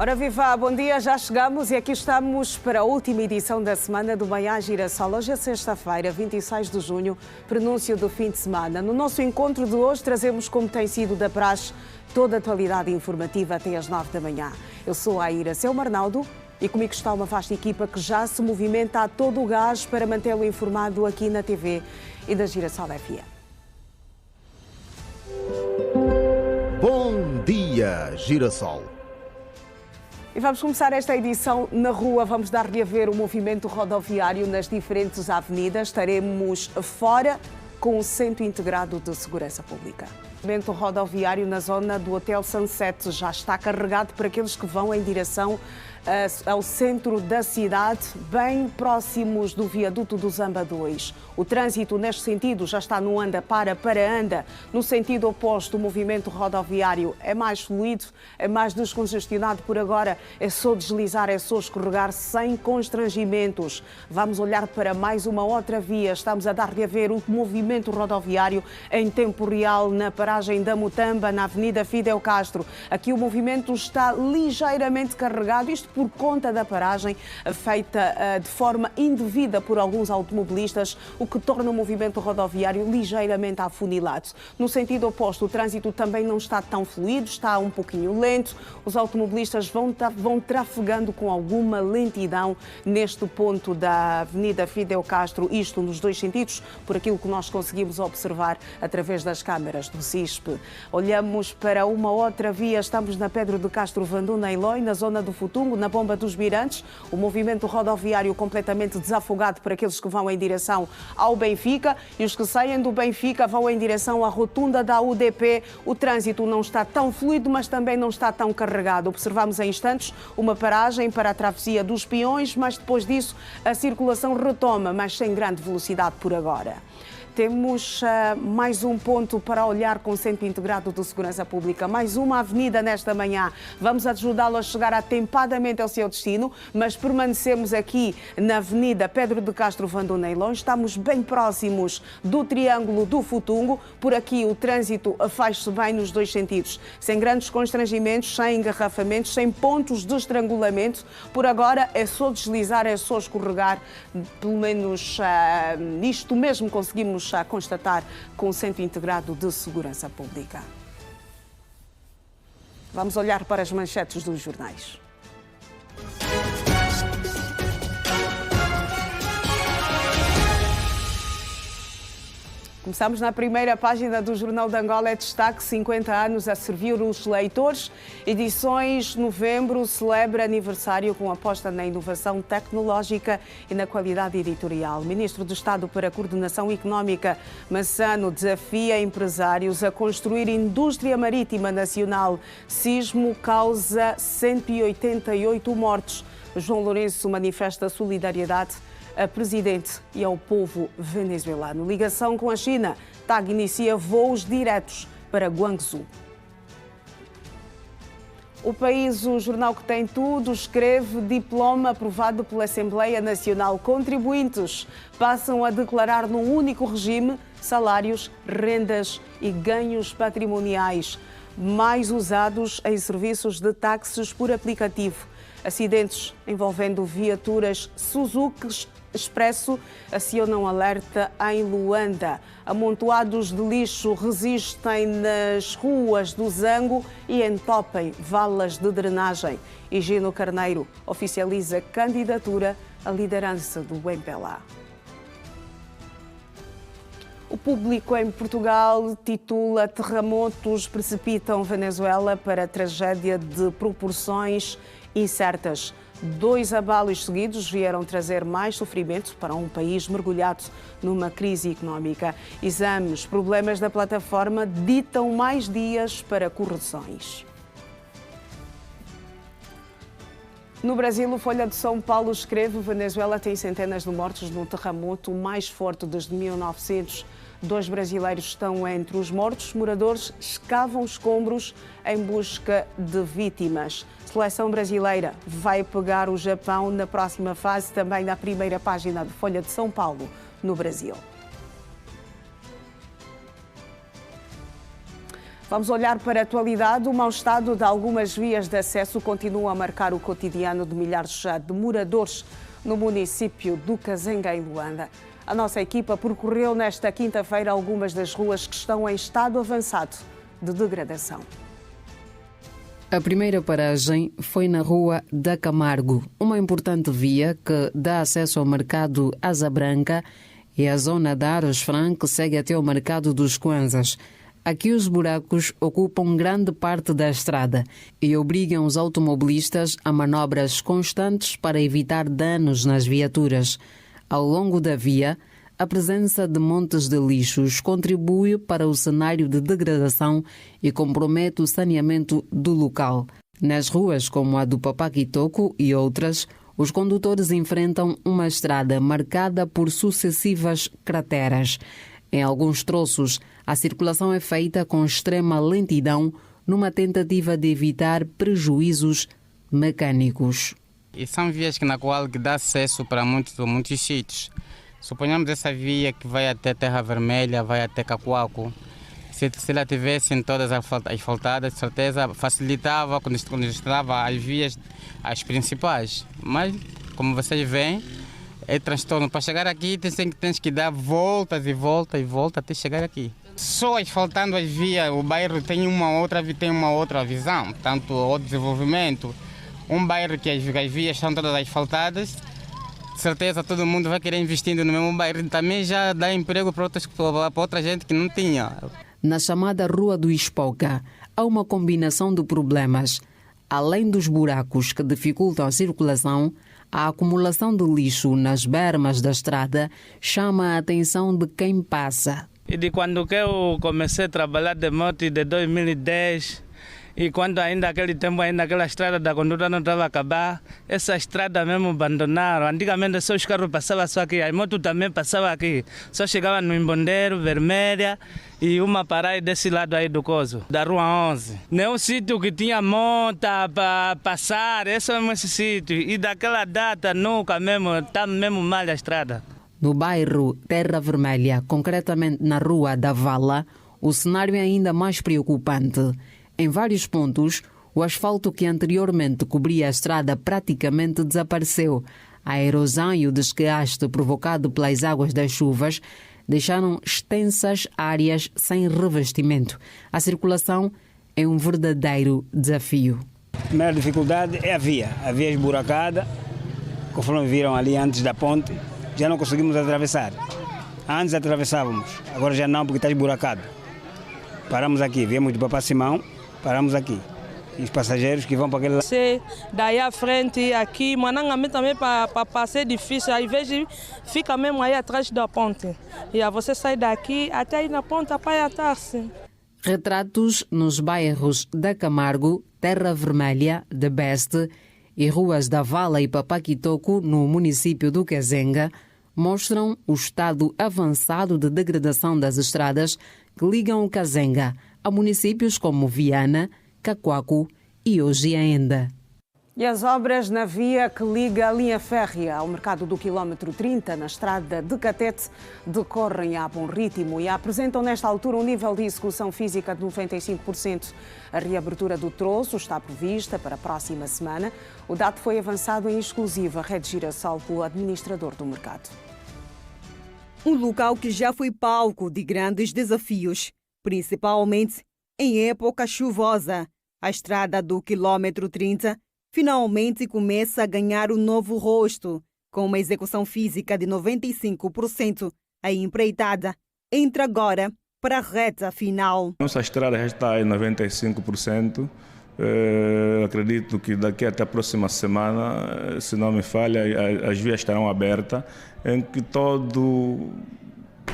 Ora viva, bom dia, já chegamos e aqui estamos para a última edição da semana do Manhã Girassol. Hoje é sexta-feira, 26 de junho, prenúncio do fim de semana. No nosso encontro de hoje trazemos, como tem sido da praxe, toda a atualidade informativa até às 9 da manhã. Eu sou a Iracema Arnaldo e comigo está uma vasta equipa que já se movimenta a todo o gás para mantê-lo informado aqui na TV e da Girassol FM. Bom dia, Girassol. E vamos começar esta edição na rua. Vamos dar-lhe a ver o movimento rodoviário nas diferentes avenidas. Estaremos fora com o Centro Integrado de Segurança Pública. O movimento rodoviário na zona do Hotel Sunset já está carregado para aqueles que vão em direção ao centro da cidade, bem próximos do viaduto do Zamba 2. O trânsito neste sentido já está no anda para anda. No sentido oposto, o movimento rodoviário é mais fluido, é mais descongestionado por agora. É só deslizar, é só escorregar sem constrangimentos. Vamos olhar para mais uma outra via. Estamos a dar-lhe a ver o movimento rodoviário em tempo real na paragem da Mutamba, na Avenida Fidel Castro. Aqui o movimento está ligeiramente carregado, isto por conta da paragem feita de forma indevida por alguns automobilistas, o que torna o movimento rodoviário ligeiramente afunilado. No sentido oposto, o trânsito também não está tão fluido, está um pouquinho lento. Os automobilistas vão trafegando com alguma lentidão neste ponto da Avenida Fidel Castro, isto nos dois sentidos, por aquilo que nós conseguimos observar através das câmaras do CISP. Olhamos para uma outra via, estamos na Pedro de Castro Vanduna Eloy, na zona do Futungo, na Bomba dos Mirantes, o movimento rodoviário completamente desafogado para aqueles que vão em direção ao Benfica e os que saem do Benfica vão em direção à rotunda da UDP. O trânsito não está tão fluido, mas também não está tão carregado. Observamos em instantes uma paragem para a travessia dos Peões, mas depois disso a circulação retoma, mas sem grande velocidade por agora. Temos mais um ponto para olhar com o Centro Integrado de Segurança Pública, mais uma avenida nesta manhã. Vamos ajudá-lo a chegar atempadamente ao seu destino, mas permanecemos aqui na Avenida Pedro de Castro Vanduna Eloy. Estamos bem próximos do Triângulo do Futungo. Por aqui o trânsito faz-se bem nos dois sentidos, sem grandes constrangimentos, sem engarrafamentos, sem pontos de estrangulamento. Por agora é só deslizar, é só escorregar, pelo menos isto mesmo conseguimos a constatar com o Centro Integrado de Segurança Pública. Vamos olhar para as manchetes dos jornais. Começamos na primeira página do Jornal de Angola. É destaque: 50 anos a servir os leitores. Edições Novembro celebra aniversário com aposta na inovação tecnológica e na qualidade editorial. O Ministro do Estado para a Coordenação Económica, Massano, desafia empresários a construir indústria marítima nacional. Sismo causa 188 mortos. João Lourenço manifesta solidariedade a presidente e ao povo venezuelano. Ligação com a China. TAG inicia voos diretos para Guangzhou. O País, o jornal que tem tudo, escreve: diploma aprovado pela Assembleia Nacional. Contribuintes passam a declarar num único regime salários, rendas e ganhos patrimoniais, mais usados em serviços de táxis por aplicativo. Acidentes envolvendo viaturas Suzuki Expresso acionam alerta em Luanda. Amontoados de lixo resistem nas ruas do Zango e entopem valas de drenagem. Higino Carneiro oficializa candidatura à liderança do MPLA. O Público em Portugal titula: terremotos precipitam Venezuela para tragédia de proporções incertas. 2 abalos seguidos vieram trazer mais sofrimento para um país mergulhado numa crise económica. Exames, problemas da plataforma ditam mais dias para correções. No Brasil, o Folha de São Paulo escreve: Venezuela tem centenas de mortos no terremoto mais forte desde 1900. 2 brasileiros estão entre os mortos. Moradores escavam escombros em busca de vítimas. Seleção brasileira vai pegar o Japão na próxima fase, também na primeira página de Folha de São Paulo, no Brasil. Vamos olhar para a atualidade. O mau estado de algumas vias de acesso continua a marcar o cotidiano de milhares de moradores no município do Kazenga, em Luanda. A nossa equipa percorreu nesta quinta-feira algumas das ruas que estão em estado avançado de degradação. A primeira paragem foi na Rua da Camargo, uma importante via que dá acesso ao mercado Asa Branca e a zona da Aros Fran, que segue até o mercado dos Kwanzas. Aqui os buracos ocupam grande parte da estrada e obrigam os automobilistas a manobras constantes para evitar danos nas viaturas. Ao longo da via, a presença de montes de lixos contribui para o cenário de degradação e compromete o saneamento do local. Nas ruas como a do Papaquitoco e outras, os condutores enfrentam uma estrada marcada por sucessivas crateras. Em alguns troços, a circulação é feita com extrema lentidão, numa tentativa de evitar prejuízos mecânicos. E são vias na qual dá acesso para muitos sítios. Suponhamos essa via que vai até Terra Vermelha, vai até Cacoaco. Se ela tivessem todas asfaltadas, de certeza facilitava quando estava as vias, as principais. Mas, como vocês veem, é transtorno. Para chegar aqui, tens que dar voltas e voltas e voltas até chegar aqui. Só asfaltando as vias, o bairro tem uma outra visão, tanto o desenvolvimento. Um bairro que as vias estão todas asfaltadas, de certeza todo mundo vai querer investir no mesmo bairro. Também já dá emprego para outra gente que não tinha. Na chamada Rua do Espoca, há uma combinação de problemas. Além dos buracos que dificultam a circulação, a acumulação de lixo nas bermas da estrada chama a atenção de quem passa. E de quando que eu comecei a trabalhar de moto de 2010, e quando ainda aquele tempo aquela estrada da conduta não estava a acabar, essa estrada mesmo abandonaram. Antigamente só os carros passavam só aqui, a moto também passava aqui. Só chegava no Imbondeiro, Vermelha e uma parada desse lado aí do Coso, da Rua 11. Nenhum sítio que tinha monta para passar, esse é esse sítio. E daquela data nunca mesmo, está mesmo mal a estrada. No bairro Terra Vermelha, concretamente na Rua da Vala, o cenário é ainda mais preocupante. Em vários pontos, o asfalto que anteriormente cobria a estrada praticamente desapareceu. A erosão e o desgaste provocado pelas águas das chuvas deixaram extensas áreas sem revestimento. A circulação é um verdadeiro desafio. A primeira dificuldade é a via esburacada, conforme viram ali antes da ponte, já não conseguimos atravessar. Antes atravessávamos, agora já não, porque está esburacado. Paramos aqui, viemos de Papá Simão, paramos aqui. E os passageiros que vão para aquele lado. Daí à frente, aqui, Manangame também para passar é difícil. Às vezes fica mesmo aí atrás da ponte. E aí você sai daqui até aí na ponta para atar-se. Retratos nos bairros da Camargo, Terra Vermelha, de Beste e ruas da Vala e Papaquitoco, no município do Kazenga, mostram o estado avançado de degradação das estradas que ligam o Kazenga a municípios como Viana, Cacoaco e hoje ainda. E as obras na via que liga a linha férrea ao mercado do quilómetro 30, na estrada de Catete, decorrem a bom ritmo e apresentam nesta altura um nível de execução física de 95%. A reabertura do troço está prevista para a próxima semana. O dado foi avançado em exclusiva Rede Girassol pelo administrador do mercado. Um local que já foi palco de grandes desafios, principalmente em época chuvosa. A estrada do quilómetro 30 finalmente começa a ganhar um novo rosto, com uma execução física de 95%. A empreitada entra agora para a reta final. Nossa estrada já está em 95%. Acredito que daqui até a próxima semana, se não me falha, as vias estarão abertas, em que todo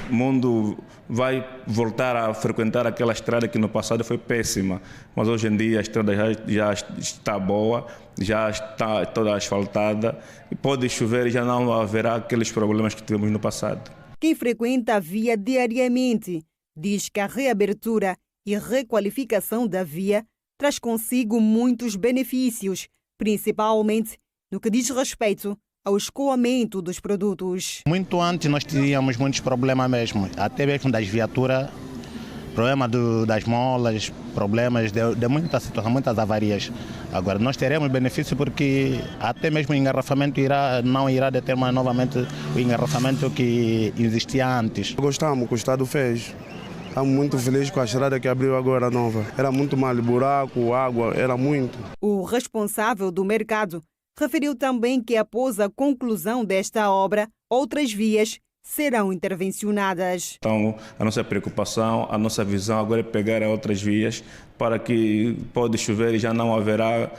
mundo vai voltar a frequentar aquela estrada que no passado foi péssima, mas hoje em dia a estrada já está boa, já está toda asfaltada e pode chover e já não haverá aqueles problemas que tivemos no passado. Quem frequenta a via diariamente diz que a reabertura e requalificação da via traz consigo muitos benefícios, principalmente no que diz respeito ao escoamento dos produtos. Muito antes nós tínhamos muitos problemas mesmo, até mesmo das viaturas problema das molas, problemas de muita situação, muitas avarias. Agora, nós teremos benefício porque até mesmo o engarrafamento não irá determinar novamente o engarrafamento que existia antes. Gostamos, o Estado fez. Estamos muito felizes com a estrada que abriu agora nova. Era muito mal, buraco, água, era muito. O responsável do mercado referiu também que após a conclusão desta obra, outras vias serão intervencionadas. Então, a nossa preocupação, a nossa visão agora é pegar outras vias para que pode chover e já não haverá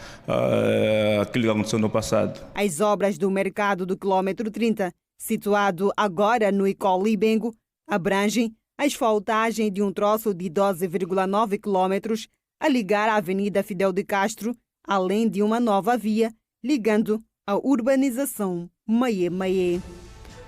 aquilo que aconteceu no passado. As obras do mercado do quilômetro 30, situado agora no Icó Libengo, abrangem a asfaltagem de um troço de 12,9 quilômetros a ligar a Avenida Fidel de Castro, além de uma nova via ligando a urbanização Maie-Maie.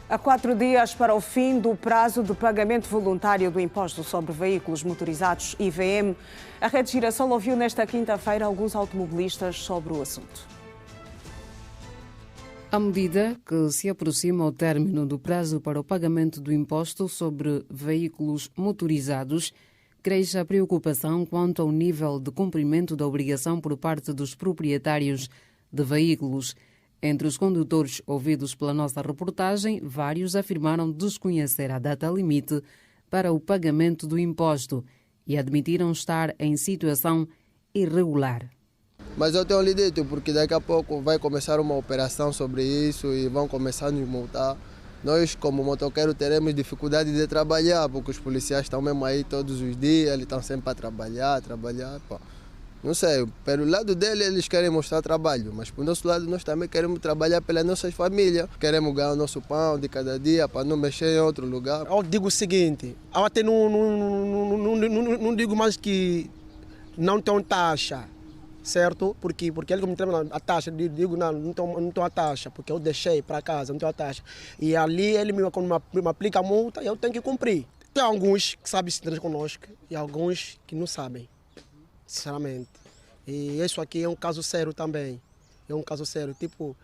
Há 4 dias para o fim do prazo de pagamento voluntário do Imposto sobre Veículos Motorizados, IVM, a Rede Girassol ouviu nesta quinta-feira alguns automobilistas sobre o assunto. À medida que se aproxima o término do prazo para o pagamento do imposto sobre veículos motorizados, cresce a preocupação quanto ao nível de cumprimento da obrigação por parte dos proprietários de veículos. Entre os condutores ouvidos pela nossa reportagem, vários afirmaram desconhecer a data limite para o pagamento do imposto e admitiram estar em situação irregular. Mas eu tenho lhe dito, porque daqui a pouco vai começar uma operação sobre isso e vão começar a nos multar. Nós, como motoqueiros, teremos dificuldade de trabalhar, porque os policiais estão mesmo aí todos os dias, eles estão sempre a trabalhar. Pô. Não sei, pelo lado dele eles querem mostrar trabalho, mas pelo nosso lado nós também queremos trabalhar pelas nossas famílias. Queremos ganhar o nosso pão de cada dia para não mexer em outro lugar. Eu digo o seguinte, eu até não digo mais que não tem taxa, certo? Porque ele me traz a taxa, digo não tenho a taxa, porque eu deixei para casa, não tenho a taxa. E ali ele me aplica a multa e eu tenho que cumprir. Tem alguns que sabem se entender conosco e alguns que não sabem. Sinceramente. E isso aqui é um caso sério também. É um caso sério. Tipo,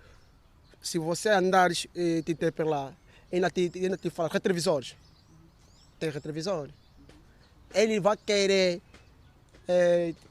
se você andar e te interpelar, ainda te fala retrovisores. Tem retrovisor. Ele vai querer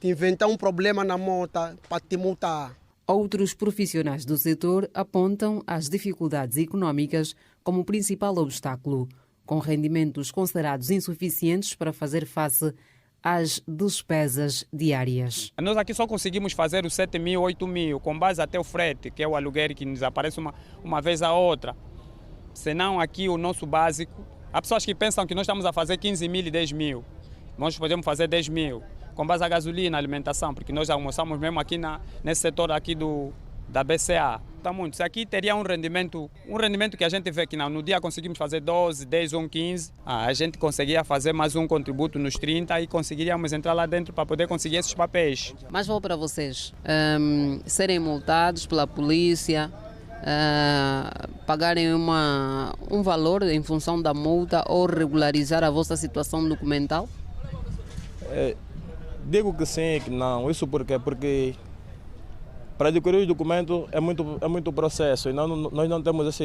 te inventar um problema na moto para te multar. Outros profissionais do setor apontam as dificuldades económicas como principal obstáculo, com rendimentos considerados insuficientes para fazer face às despesas diárias. Nós aqui só conseguimos fazer os 7 mil, 8 mil, com base até o frete, que é o aluguel que nos aparece uma vez a outra. Senão aqui o nosso básico, há pessoas que pensam que nós estamos a fazer 15 mil e 10 mil. Nós podemos fazer 10 mil, com base a gasolina, alimentação, porque nós almoçamos mesmo aqui nesse setor aqui da BCA. Está muito. Se aqui teria um rendimento que a gente vê que no dia conseguimos fazer 12, 10 ou 15, a gente conseguiria fazer mais um contributo nos 30 e conseguiríamos entrar lá dentro para poder conseguir esses papéis. Mas vou para vocês, serem multados pela polícia, pagarem um valor em função da multa ou regularizar a vossa situação documental? Digo que sim e que não. Isso porque para adquirir os documentos é muito processo e nós não temos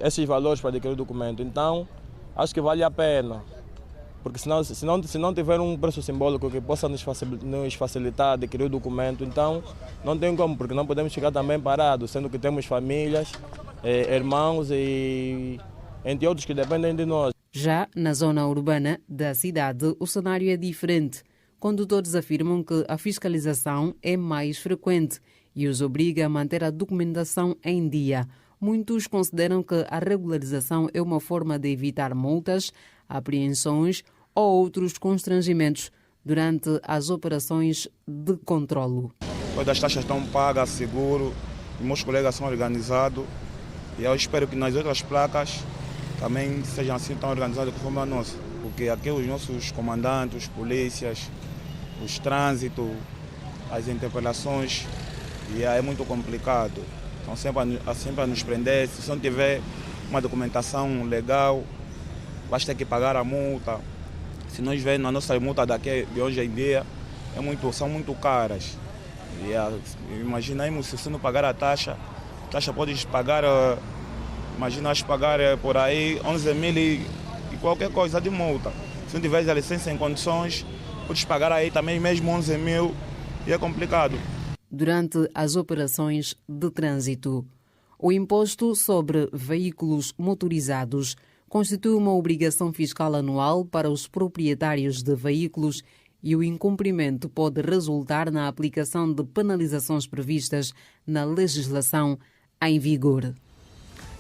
esses valores para adquirir o documento. Então, acho que vale a pena. Porque se não tiver um preço simbólico que possa nos facilitar adquirir o documento, então não tem como, porque não podemos ficar também parados, sendo que temos famílias, irmãos e entre outros que dependem de nós. Já na zona urbana da cidade, o cenário é diferente. Condutores afirmam que a fiscalização é mais frequente e os obriga a manter a documentação em dia. Muitos consideram que a regularização é uma forma de evitar multas, apreensões ou outros constrangimentos durante as operações de controlo. Todas as taxas estão pagas, seguro, meus colegas são organizados e eu espero que nas outras placas também sejam assim tão organizadas como a nossa, porque aqui os nossos comandantes, os polícias, os trânsitos, as interpelações, e é muito complicado. Estão sempre a nos prender. Se não tiver uma documentação legal, basta que pagar a multa. Se nós vemos a nossa multa daqui de hoje em dia, são muito caras. E imaginemos se você não pagar a taxa pode pagar, imagina pagar por aí 11 mil e qualquer coisa de multa. Se não tiveres a licença em condições, podes pagar aí também mesmo 11 mil e é complicado. Durante as operações de trânsito, o imposto sobre veículos motorizados constitui uma obrigação fiscal anual para os proprietários de veículos e o incumprimento pode resultar na aplicação de penalizações previstas na legislação em vigor.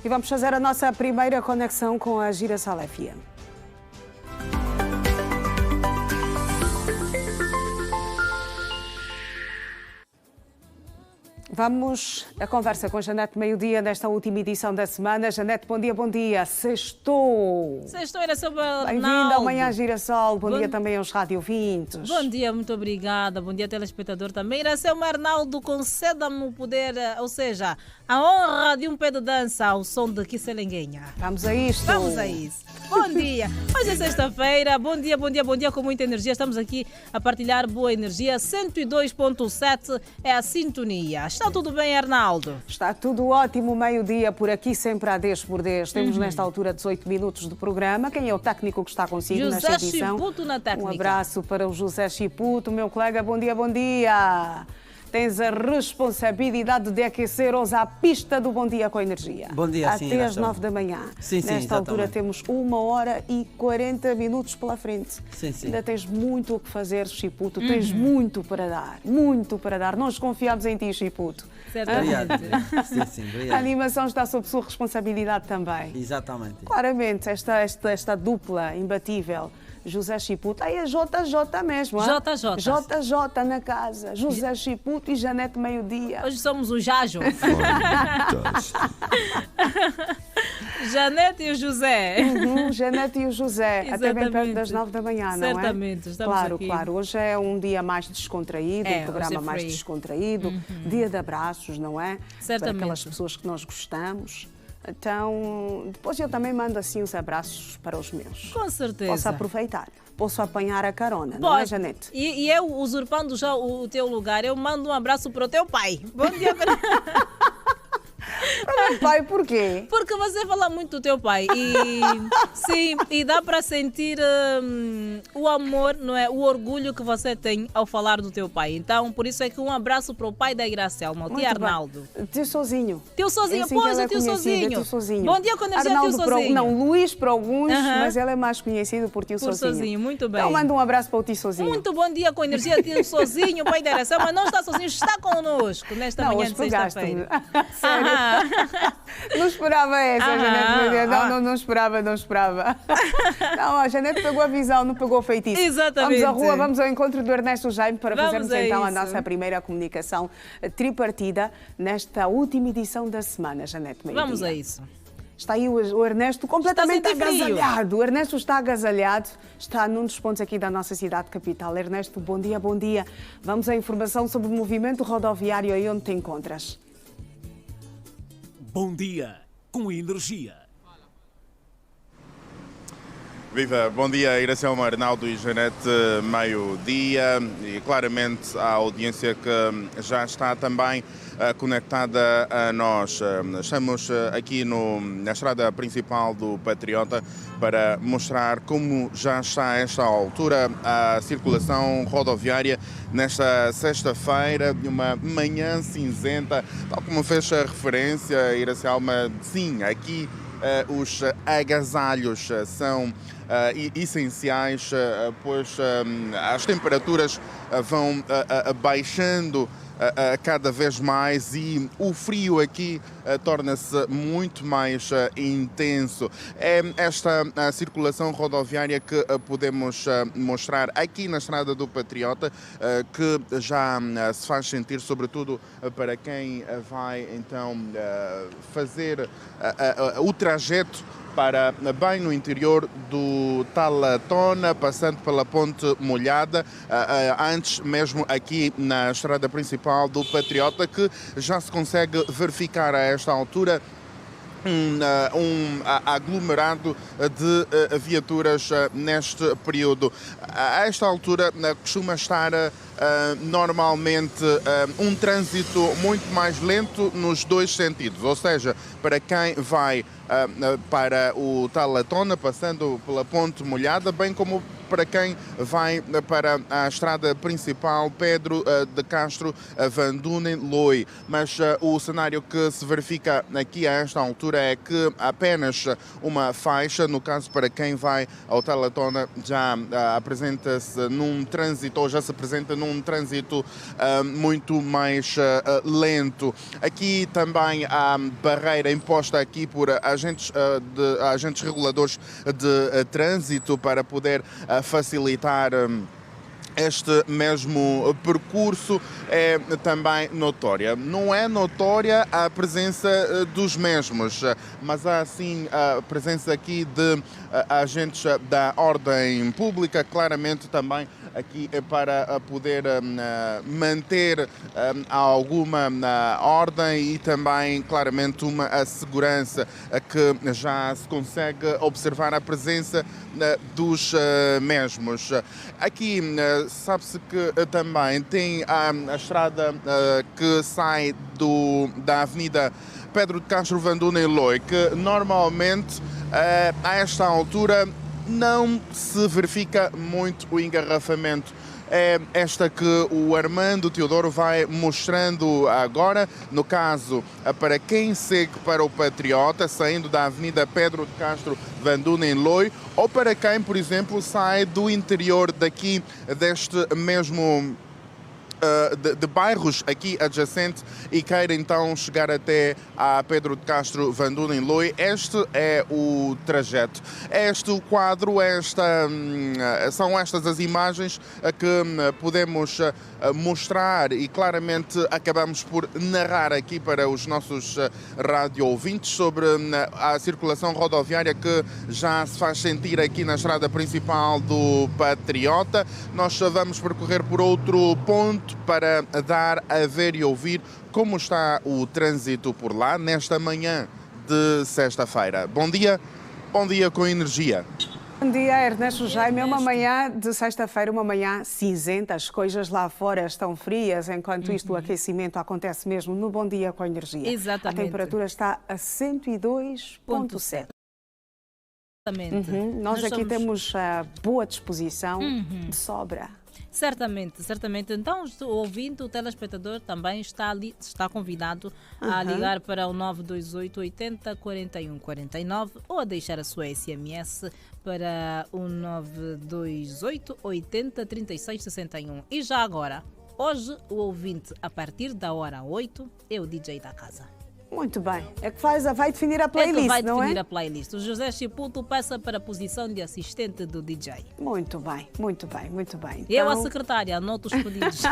E vamos fazer a nossa primeira conexão com a Girassol FM. Vamos à conversa com Janete Meio-Dia nesta última edição da semana. Janete, bom dia, bom dia. Sextou. Sextou era sobre a Bem-vinda ao Manhã Girassol. Bom dia também aos radiovintes. Bom dia, muito obrigada. Bom dia, telespectador também. Iracema Arnaldo, conceda-me o poder, ou seja, a honra de um pé de dança ao som de Kisselenguenha. Vamos a isto. Vamos a isso. Bom dia. Hoje é sexta-feira. Bom dia, bom dia, bom dia com muita energia. Estamos aqui a partilhar boa energia. 102.7 é a sintonia. Está tudo bem, Arnaldo? Está tudo ótimo, meio-dia por aqui, sempre a 10 por 10. Temos nesta altura 18 minutos de programa. Quem é o técnico que está consigo nesta edição? José Chiputo na técnica. Um abraço para o José Chiputo, meu colega. Bom dia, bom dia. Tens a responsabilidade de aquecer hoje a pista do Bom Dia com Energia. Bom dia, até às 9 da manhã. Sim, Nesta altura temos 1 hora e 40 minutos pela frente. Sim. Ainda tens muito o que fazer, Chiputo. Tens muito para dar. Muito para dar. Nós confiamos em ti, Chiputo. Obrigado. Sim, obrigado. A animação está sob sua responsabilidade também. Exatamente. Claramente, esta dupla imbatível. José Chiputo, aí é JJ mesmo. JJ na casa. José Chiputo e Janete Meio-Dia. Hoje somos o Jajo. Janete e o José. Janete e o José. Exatamente. Até bem perto das 9 da manhã, não é? Certamente, estamos aqui. Claro. Hoje é um dia mais descontraído, um programa mais descontraído. Dia de abraços, não é? Certamente. Para aquelas pessoas que nós gostamos. Então, depois eu também mando assim os abraços para os meus. Com certeza. Posso aproveitar. Posso apanhar a carona, não é, Janete? E eu, usurpando já o teu lugar, eu mando um abraço para o teu pai. Bom dia, Para meu pai, por quê? Porque você fala muito do teu pai e sim, e dá para sentir o amor, não é? O orgulho que você tem ao falar do teu pai. Então, por isso é que um abraço para o pai da Iracelma, o tio Arnaldo. Tio Sozinho. Tio Sozinho, assim pois, o tio Sozinho. Bom dia com energia, Arnaldo tio Sozinho. Não, Luís para alguns, mas ele é mais conhecido por tio Sozinho. Muito bem. Então manda um abraço para o tio Sozinho. Muito bom dia com energia, tio Sozinho, pai da Iracelma. Não está sozinho, está connosco nesta manhã de sexta-feira. Não esperava essa, Janete. Não esperava. Não, a Janete pegou a visão, não pegou o feitiço. Exatamente. Vamos à rua, vamos ao encontro do Ernesto Jaime para fazermos então a nossa primeira comunicação tripartida nesta última edição da semana, Janete Meio-Dia. Vamos a isso. Está aí o Ernesto completamente agasalhado. O Ernesto está agasalhado, está num dos pontos aqui da nossa cidade capital. Ernesto, bom dia, bom dia. Vamos à informação sobre o movimento rodoviário aí onde te encontras. Bom dia, com energia. Viva, bom dia, Iracelma Arnaldo e Janete Meio-Dia. E claramente a audiência que já está também conectada a nós. Estamos aqui na estrada principal do Patriota para mostrar como já está a esta altura a circulação rodoviária nesta sexta-feira, de uma manhã cinzenta, tal como fez a referência, Iracelma. Sim, aqui os agasalhos são essenciais, pois as temperaturas vão baixando cada vez mais e o frio aqui torna-se muito mais intenso. É esta circulação rodoviária que podemos mostrar aqui na Estrada do Patriota, que já se faz sentir, sobretudo para quem vai então fazer o trajeto para bem no interior do Talatona, passando pela Ponte Molhada, antes mesmo aqui na estrada principal do Patriota, que já se consegue verificar a esta altura um aglomerado de viaturas neste período. A esta altura costuma estar normalmente um trânsito muito mais lento nos dois sentidos, ou seja, para quem vai para o Talatona, passando pela Ponte Molhada, bem como para quem vai para a estrada principal Pedro de Castro Van Dunen-Loi. Mas o cenário que se verifica aqui a esta altura é que apenas uma faixa, no caso para quem vai ao Teletona, já apresenta-se num trânsito, ou já se apresenta num trânsito muito mais lento. Aqui também há barreira imposta aqui por agentes reguladores de trânsito para poder facilitar este mesmo percurso. É também notória. Não é notória a presença dos mesmos, mas há sim a presença aqui de agentes da ordem pública, claramente também aqui para poder manter alguma ordem e também claramente uma segurança que já se consegue observar a presença dos mesmos. Aqui sabe-se que também tem a estrada que sai da Avenida Pedro de Castro Van Dunen-Loi, que normalmente a esta altura não se verifica muito o engarrafamento. É esta que o Armando Teodoro vai mostrando agora, no caso, para quem segue para o Patriota, saindo da Avenida Pedro de Castro Van Dunen-Loi, ou para quem, por exemplo, sai do interior daqui, deste mesmo de bairros aqui adjacentes e queira então chegar até a Pedro de Castro Van Dunen-Loi. Este é o trajeto. Este o quadro, são estas as imagens que podemos mostrar e claramente acabamos por narrar aqui para os nossos rádio ouvintes sobre a circulação rodoviária que já se faz sentir aqui na estrada principal do Patriota. Nós vamos percorrer por outro ponto para dar a ver e ouvir como está o trânsito por lá nesta manhã de sexta-feira. Bom dia com energia. Bom dia, Ernesto Jaime. É uma manhã de sexta-feira, uma manhã cinzenta. As coisas lá fora estão frias, enquanto isto, o aquecimento acontece mesmo no Bom Dia com Energia. Exatamente. A temperatura está a 102,7. Nós aqui temos boa disposição de sobra. Certamente. Então, o ouvinte, o telespectador também está convidado a ligar para o 928 80 41 49 ou a deixar a sua SMS para o 928 80 36 61. E já agora, hoje o ouvinte, a partir da hora 8, é o DJ da casa. Muito bem. É que vai definir a playlist, vai não é? definir a playlist. O José Chiputo passa para a posição de assistente do DJ. Muito bem. Então... Eu, a secretária, anoto os pedidos.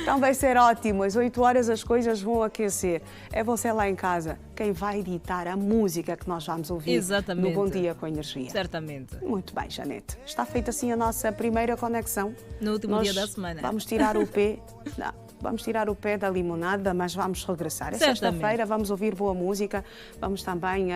Então vai ser ótimo. Às 8 horas as coisas vão aquecer. É você lá em casa quem vai editar a música que nós vamos ouvir. Exatamente. No Bom Dia com Energia. Certamente. Muito bem, Janete. Está feita assim a nossa primeira conexão. No último dia da semana. Vamos tirar o pé... Vamos tirar o pé da limonada, mas vamos regressar. É sexta-feira, vamos ouvir boa música, vamos também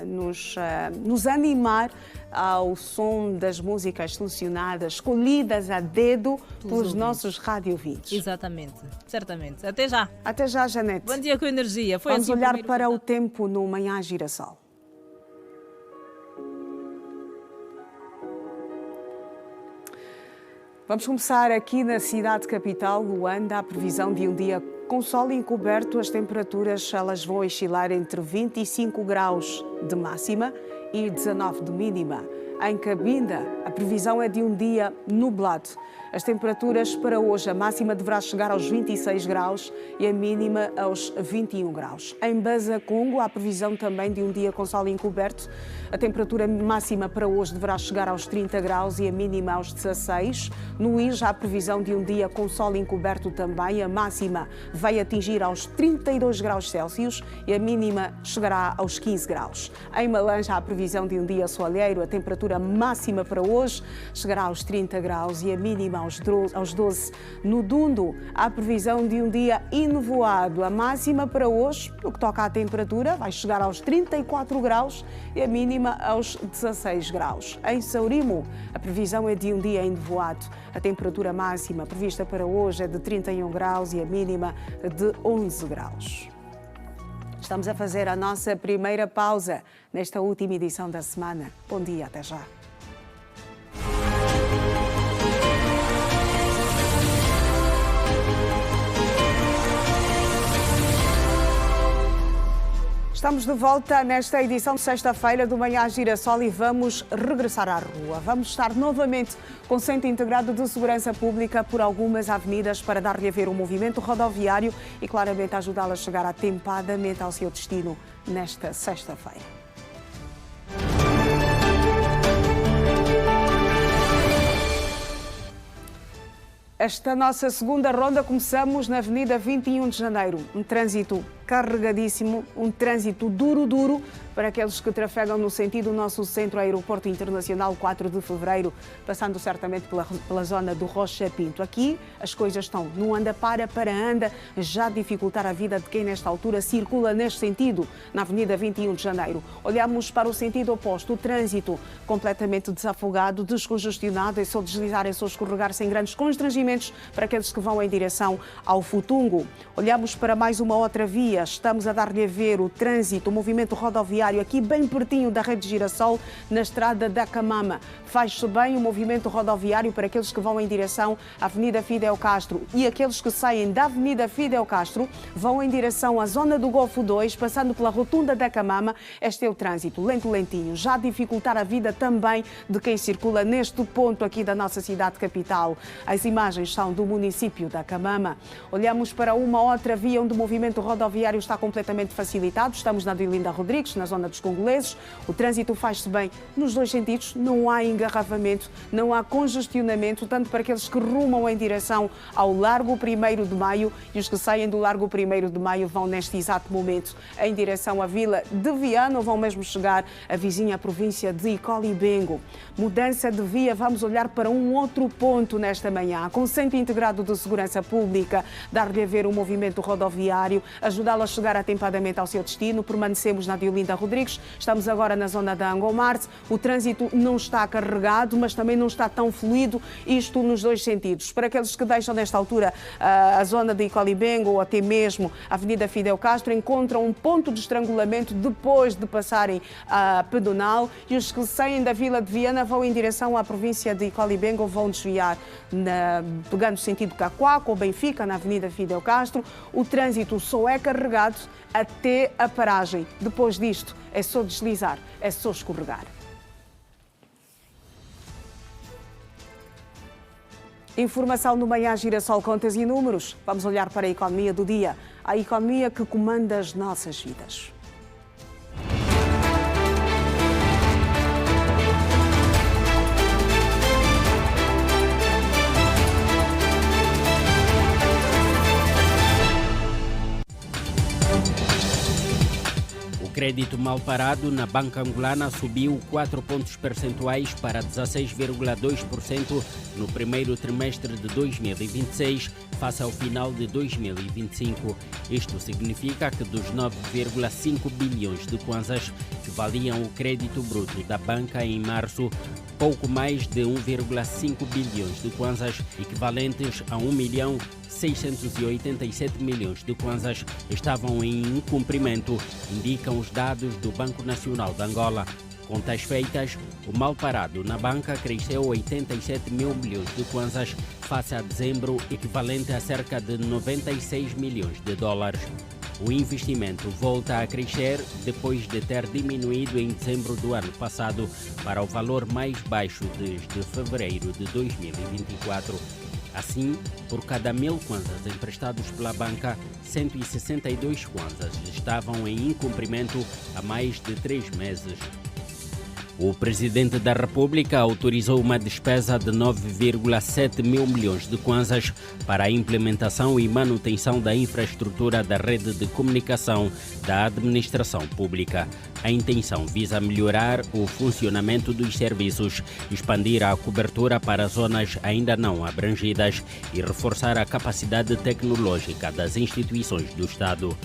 nos animar ao som das músicas selecionadas, escolhidas a dedo pelos nossos rádio-ouvintes. Exatamente, certamente. Até já. Até já, Janete. Bom dia com energia. Foi vamos assim olhar para o tempo no Manhã Girassol. Vamos começar aqui na cidade capital, Luanda. A previsão de um dia com sol encoberto. As temperaturas elas vão oscilar entre 25 graus de máxima e 19 de mínima. Em Cabinda, a previsão é de um dia nublado. As temperaturas para hoje, a máxima deverá chegar aos 26 graus e a mínima aos 21 graus. Em Baza Congo, há previsão também de um dia com sol encoberto. A temperatura máxima para hoje deverá chegar aos 30 graus e a mínima aos 16. No Ija, há previsão de um dia com sol encoberto também. A máxima vai atingir aos 32 graus Celsius e a mínima chegará aos 15 graus. Em Malanja, há previsão de um dia soalheiro. A temperatura máxima para hoje chegará aos 30 graus e a mínima aos 12. No Dundo, há previsão de um dia enevoado. A máxima para hoje, no que toca à temperatura, vai chegar aos 34 graus e a mínima aos 16 graus. Em Saurimo, a previsão é de um dia enevoado. A temperatura máxima prevista para hoje é de 31 graus e a mínima de 11 graus. Estamos a fazer a nossa primeira pausa nesta última edição da semana. Bom dia, até já. Estamos de volta nesta edição de sexta-feira do Manhã Girassol e vamos regressar à rua. Vamos estar novamente com o Centro Integrado de Segurança Pública por algumas avenidas para dar-lhe a ver o movimento rodoviário e claramente ajudá-la a chegar atempadamente ao seu destino nesta sexta-feira. Esta nossa segunda ronda começamos na Avenida 21 de Janeiro. Um trânsito carregadíssimo, um trânsito duro para aqueles que trafegam no sentido nosso centro aeroporto internacional 4 de fevereiro, passando certamente pela zona do Rocha Pinto. Aqui as coisas estão no anda para anda, já dificultar a vida de quem nesta altura circula neste sentido, na Avenida 21 de Janeiro. Olhamos para o sentido oposto, o trânsito completamente desafogado, descongestionado, é só deslizar, é só escorregar sem grandes constrangimentos para aqueles que vão em direção ao Futungo. Olhamos para mais uma outra via, estamos a dar-lhe a ver o trânsito, o movimento rodoviário aqui bem pertinho da rede Girassol, na estrada da Camama. Faz-se bem o movimento rodoviário para aqueles que vão em direção à Avenida Fidel Castro e aqueles que saem da Avenida Fidel Castro vão em direção à zona do Golfo 2, passando pela rotunda da Camama. Este é o trânsito, lentinho, já dificultar a vida também de quem circula neste ponto aqui da nossa cidade capital. As imagens são do município da Camama. Olhamos para uma outra via onde o movimento rodoviário está completamente facilitado. Estamos na Adelinda Rodrigues, na zona dos Congoleses. O trânsito faz-se bem nos dois sentidos, não há engarrafamento, não há congestionamento, tanto para aqueles que rumam em direção ao Largo 1º de Maio e os que saem do Largo 1º de Maio vão neste exato momento em direção à Vila de Viana ou vão mesmo chegar à vizinha província de Icolibengo. Mudança de via, vamos olhar para um outro ponto nesta manhã, com o Centro Integrado de Segurança Pública, dar-lhe a ver o movimento rodoviário, ajudá-lo a chegar atempadamente ao seu destino. Permanecemos na Deolinda Rodrigues, estamos agora na zona da Angomarte. O trânsito não está carregado, mas também não está tão fluido, isto nos dois sentidos. Para aqueles que deixam nesta altura a zona de Icolibengo ou até mesmo a Avenida Fidel Castro, encontram um ponto de estrangulamento depois de passarem a pedonal, e os que saem da Vila de Viana vão em direção à província de Icolibengo, vão desviar pegando sentido Cacoaco ou Benfica, na Avenida Fidel Castro. O trânsito só é carregado até a paragem. Depois disto é só deslizar, é só escorregar. Informação no Manhã Girassol, contas e números. Vamos olhar para a economia do dia, a economia que comanda as nossas vidas. O crédito mal parado na banca angolana subiu 4 pontos percentuais para 16,2% no primeiro trimestre de 2026, face ao final de 2025. Isto significa que dos 9,5 bilhões de kwanzas que valiam o crédito bruto da banca em março, pouco mais de 1,5 bilhões de kwanzas, equivalentes a 1.687 milhões de kwanzas, estavam em incumprimento, indicam os dados do Banco Nacional de Angola. Contas feitas, o mal parado na banca cresceu 87 mil milhões de kwanzas face a dezembro, equivalente a cerca de 96 milhões de dólares. O investimento volta a crescer depois de ter diminuído em dezembro do ano passado para o valor mais baixo desde fevereiro de 2024. Assim, por cada 1.000 kwanzas emprestados pela banca, 162 kwanzas estavam em incumprimento há mais de 3 meses. O Presidente da República autorizou uma despesa de 9,7 mil milhões de kwanzas para a implementação e manutenção da infraestrutura da rede de comunicação da administração pública. A intenção visa melhorar o funcionamento dos serviços, expandir a cobertura para zonas ainda não abrangidas e reforçar a capacidade tecnológica das instituições do Estado.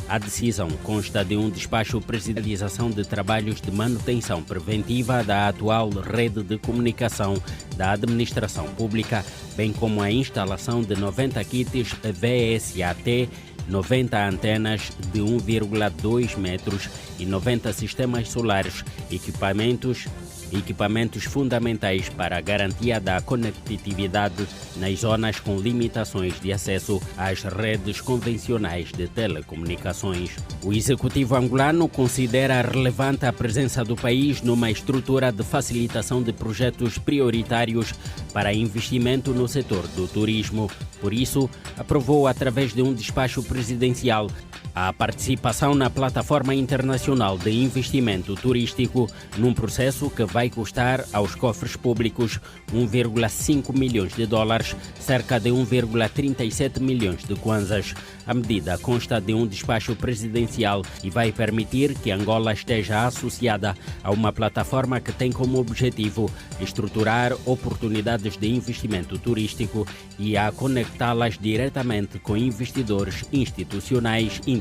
A decisão consta de um despacho presidencialização de trabalhos de manutenção preventiva da atual rede de comunicação da administração pública, bem como a instalação de 90 kits VSAT, 90 antenas de 1,2 metros e 90 sistemas solares, equipamentos equipamentos fundamentais para a garantia da conectividade nas zonas com limitações de acesso às redes convencionais de telecomunicações. O executivo angolano considera relevante a presença do país numa estrutura de facilitação de projetos prioritários para investimento no setor do turismo. Por isso, aprovou através de um despacho presidencial a participação na Plataforma Internacional de Investimento Turístico num processo que vai custar aos cofres públicos 1,5 milhões de dólares, cerca de 1,37 milhões de kwanzas. A medida consta de um despacho presidencial e vai permitir que Angola esteja associada a uma plataforma que tem como objetivo estruturar oportunidades de investimento turístico e a conectá-las diretamente com investidores institucionais internacionais.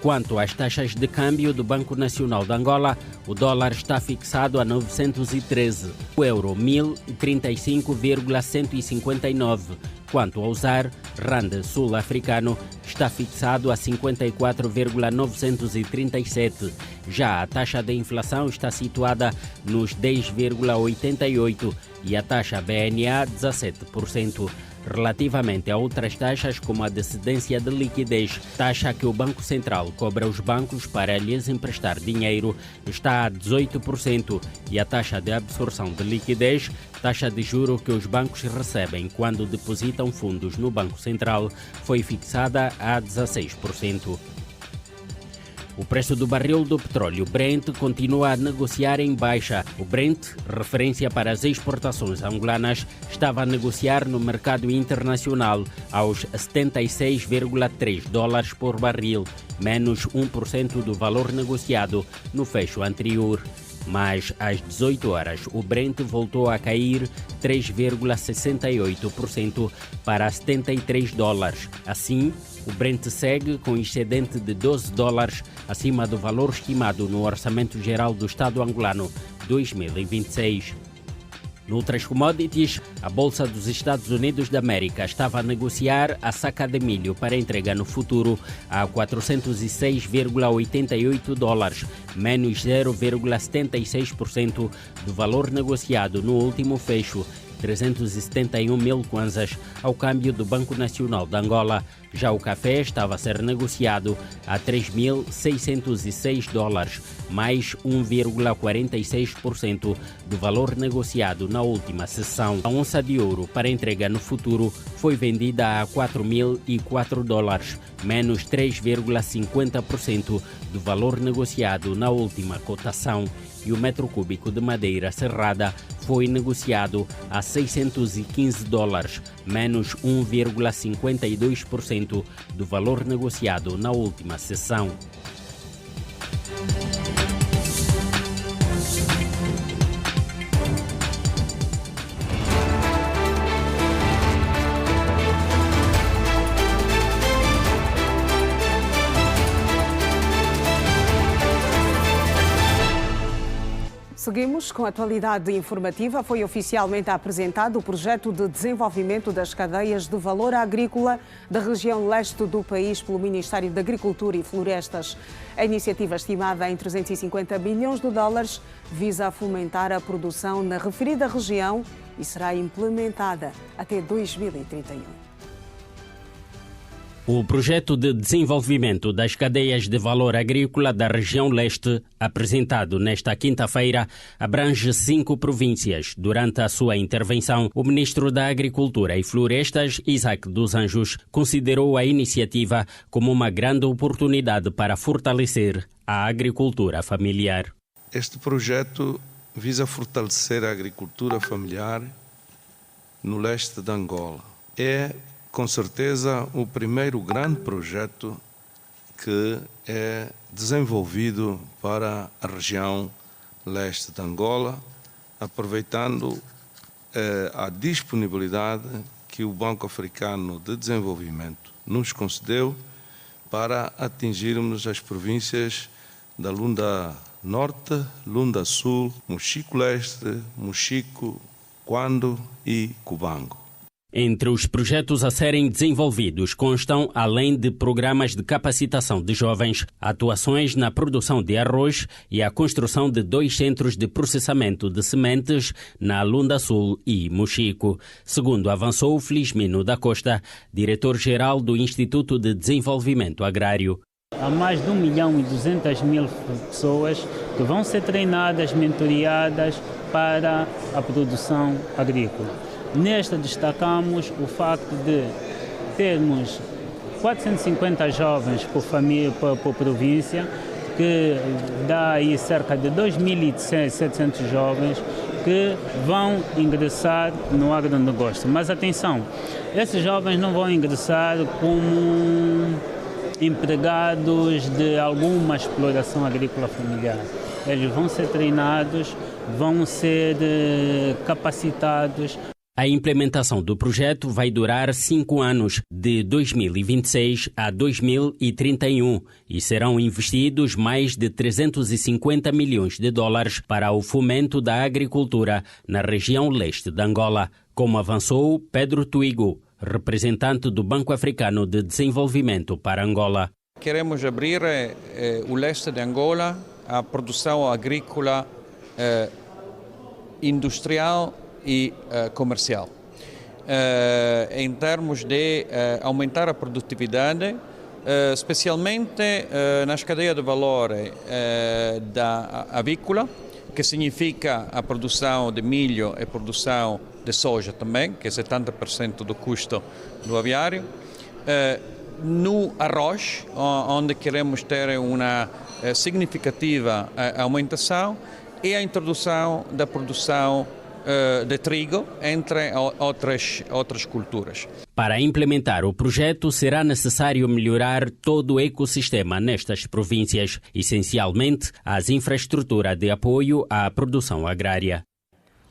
Quanto às taxas de câmbio do Banco Nacional de Angola, o dólar está fixado a 913, o euro 1035,159. Quanto ao ZAR, rand sul-africano, está fixado a 54,937. Já a taxa de inflação está situada nos 10,88 e a taxa BNA 17%. Relativamente a outras taxas, como a de cedência de liquidez, taxa que o Banco Central cobra aos bancos para lhes emprestar dinheiro, está a 18%, e a taxa de absorção de liquidez, taxa de juro que os bancos recebem quando depositam fundos no Banco Central, foi fixada a 16%. O preço do barril do petróleo Brent continua a negociar em baixa. O Brent, referência para as exportações angolanas, estava a negociar no mercado internacional aos 76,3 dólares por barril, menos 1% do valor negociado no fecho anterior. Mas às 18 horas o Brent voltou a cair 3,68% para 73 dólares. Assim, o Brent segue com excedente de 12 dólares acima do valor estimado no Orçamento Geral do Estado angolano 2026. Noutras commodities, a Bolsa dos Estados Unidos da América estava a negociar a saca de milho para entrega no futuro a 406,88 dólares, menos 0,76% do valor negociado no último fecho, 371 mil kwanzas, ao câmbio do Banco Nacional de Angola. Já o café estava a ser negociado a 3.606 dólares, mais 1,46% do valor negociado na última sessão. A onça de ouro para entrega no futuro foi vendida a 4.004 dólares, menos 3,50% do valor negociado na última cotação. E o metro cúbico de madeira serrada foi negociado a 615 dólares, menos 1,52% do valor negociado na última sessão. Seguimos com a atualidade informativa. Foi oficialmente apresentado o projeto de desenvolvimento das cadeias de valor agrícola da região leste do país pelo Ministério da Agricultura e Florestas. A iniciativa, estimada em 350 milhões de dólares, visa fomentar a produção na referida região e será implementada até 2031. O projeto de desenvolvimento das cadeias de valor agrícola da região leste, apresentado nesta quinta-feira, abrange 5 províncias. Durante a sua intervenção, o ministro da Agricultura e Florestas, Isaac dos Anjos, considerou a iniciativa como uma grande oportunidade para fortalecer a agricultura familiar. Este projeto visa fortalecer a agricultura familiar no leste de Angola. É com certeza o primeiro grande projeto que é desenvolvido para a região leste de Angola, aproveitando a disponibilidade que o Banco Africano de Desenvolvimento nos concedeu para atingirmos as províncias da Lunda Norte, Lunda Sul, Mochico Leste, Mochico, Quando e Cubango. Entre os projetos a serem desenvolvidos constam, além de programas de capacitação de jovens, atuações na produção de arroz e a construção de 2 centros de processamento de sementes na Lunda Sul e Mochico. Segundo avançou Felizmino da Costa, diretor-geral do Instituto de Desenvolvimento Agrário. Há mais de 1.200.000 pessoas que vão ser treinadas, mentoriadas para a produção agrícola. Nesta destacamos o facto de termos 450 jovens por família, por província, que dá aí cerca de 2.700 jovens que vão ingressar no agronegócio. Mas atenção, esses jovens não vão ingressar como empregados de alguma exploração agrícola familiar. Eles vão ser treinados, vão ser capacitados. A implementação do projeto vai durar 5 anos, de 2026 a 2031, e serão investidos mais de 350 milhões de dólares para o fomento da agricultura na região leste de Angola, como avançou Pedro Tuigo, representante do Banco Africano de Desenvolvimento para Angola. Queremos abrir o leste de Angola à produção agrícola industrial e comercial. Em termos de aumentar a produtividade, especialmente nas cadeias de valor da avícola, que significa a produção de milho e produção de soja também, que é 70% do custo do aviário. No arroz, onde queremos ter uma significativa aumentação, e a introdução da produção de trigo, entre outras culturas. Para implementar o projeto, será necessário melhorar todo o ecossistema nestas províncias, essencialmente as infraestruturas de apoio à produção agrária.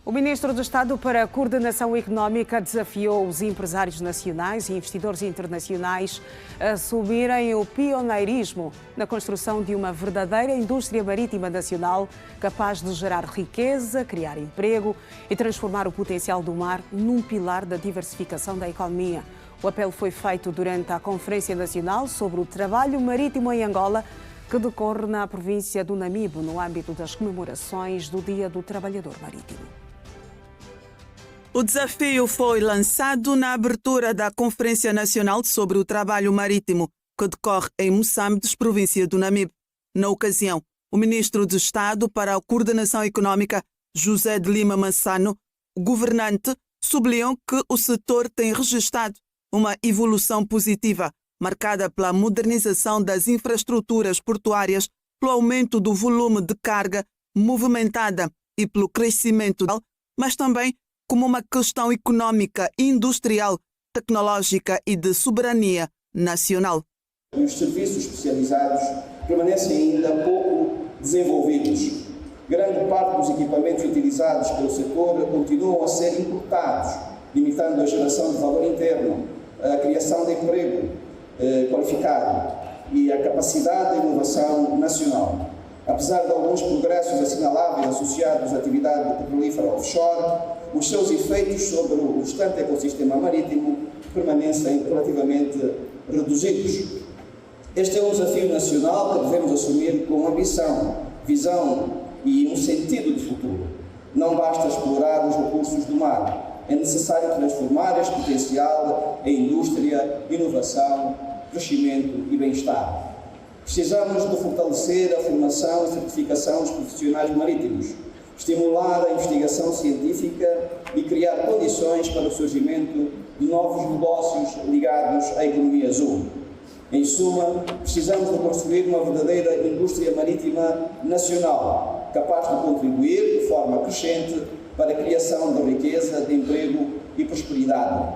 O Ministro do Estado para a Coordenação Económica desafiou os empresários nacionais e investidores internacionais a assumirem o pioneirismo na construção de uma verdadeira indústria marítima nacional capaz de gerar riqueza, criar emprego e transformar o potencial do mar num pilar da diversificação da economia. O apelo foi feito durante a Conferência Nacional sobre o Trabalho Marítimo em Angola, que decorre na província do Namibe, no âmbito das comemorações do Dia do Trabalhador Marítimo. O desafio foi lançado na abertura da Conferência Nacional sobre o Trabalho Marítimo, que decorre em Moçambique, província do Namibe. Na ocasião, o Ministro do Estado para a Coordenação Económica, José de Lima Mansano, o governante, sublinhou que o setor tem registrado uma evolução positiva, marcada pela modernização das infraestruturas portuárias, pelo aumento do volume de carga movimentada e pelo crescimento, mas também como uma questão económica, industrial, tecnológica e de soberania nacional. Os serviços especializados permanecem ainda pouco desenvolvidos. Grande parte dos equipamentos utilizados pelo setor continuam a ser importados, limitando a geração de valor interno, a criação de emprego qualificado e a capacidade de inovação nacional. Apesar de alguns progressos assinaláveis associados à atividade petrolífera offshore, os seus efeitos sobre o restante ecossistema marítimo permanecem relativamente reduzidos. Este é um desafio nacional que devemos assumir com ambição, visão e um sentido de futuro. Não basta explorar os recursos do mar. É necessário transformar este potencial em indústria, inovação, crescimento e bem-estar. Precisamos de fortalecer a formação e certificação dos profissionais marítimos, estimular a investigação científica e criar condições para o surgimento de novos negócios ligados à economia azul. Em suma, precisamos de construir uma verdadeira indústria marítima nacional, capaz de contribuir de forma crescente para a criação de riqueza, de emprego e prosperidade.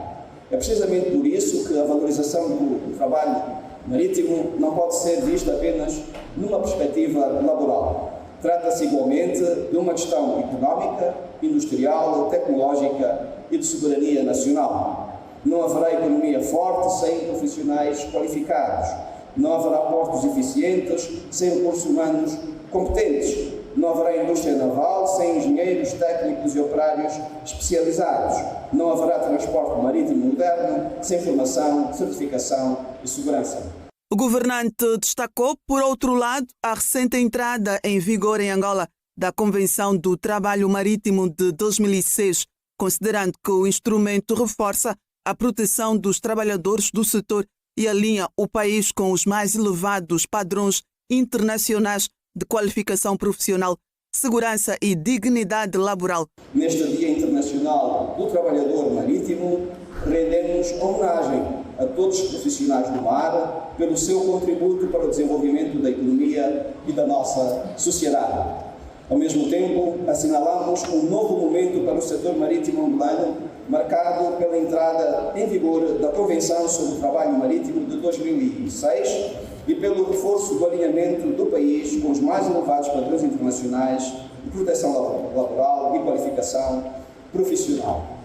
É precisamente por isso que a valorização do trabalho marítimo não pode ser vista apenas numa perspectiva laboral. Trata-se igualmente de uma questão económica, industrial, tecnológica e de soberania nacional. Não haverá economia forte sem profissionais qualificados. Não haverá portos eficientes sem recursos humanos competentes. Não haverá indústria naval sem engenheiros, técnicos e operários especializados. Não haverá transporte marítimo moderno sem formação, certificação e segurança. O governante destacou, por outro lado, a recente entrada em vigor em Angola da Convenção do Trabalho Marítimo de 2006, considerando que o instrumento reforça a proteção dos trabalhadores do setor e alinha o país com os mais elevados padrões internacionais de qualificação profissional, segurança e dignidade laboral. Neste Dia Internacional do Trabalhador Marítimo, rendemos homenagem a todos os profissionais do mar pelo seu contributo para o desenvolvimento da economia e da nossa sociedade. Ao mesmo tempo, assinalamos um novo momento para o setor marítimo angolano, marcado pela entrada em vigor da Convenção sobre o Trabalho Marítimo de 2006 e pelo reforço do alinhamento do país com os mais elevados padrões internacionais de proteção laboral e qualificação profissional.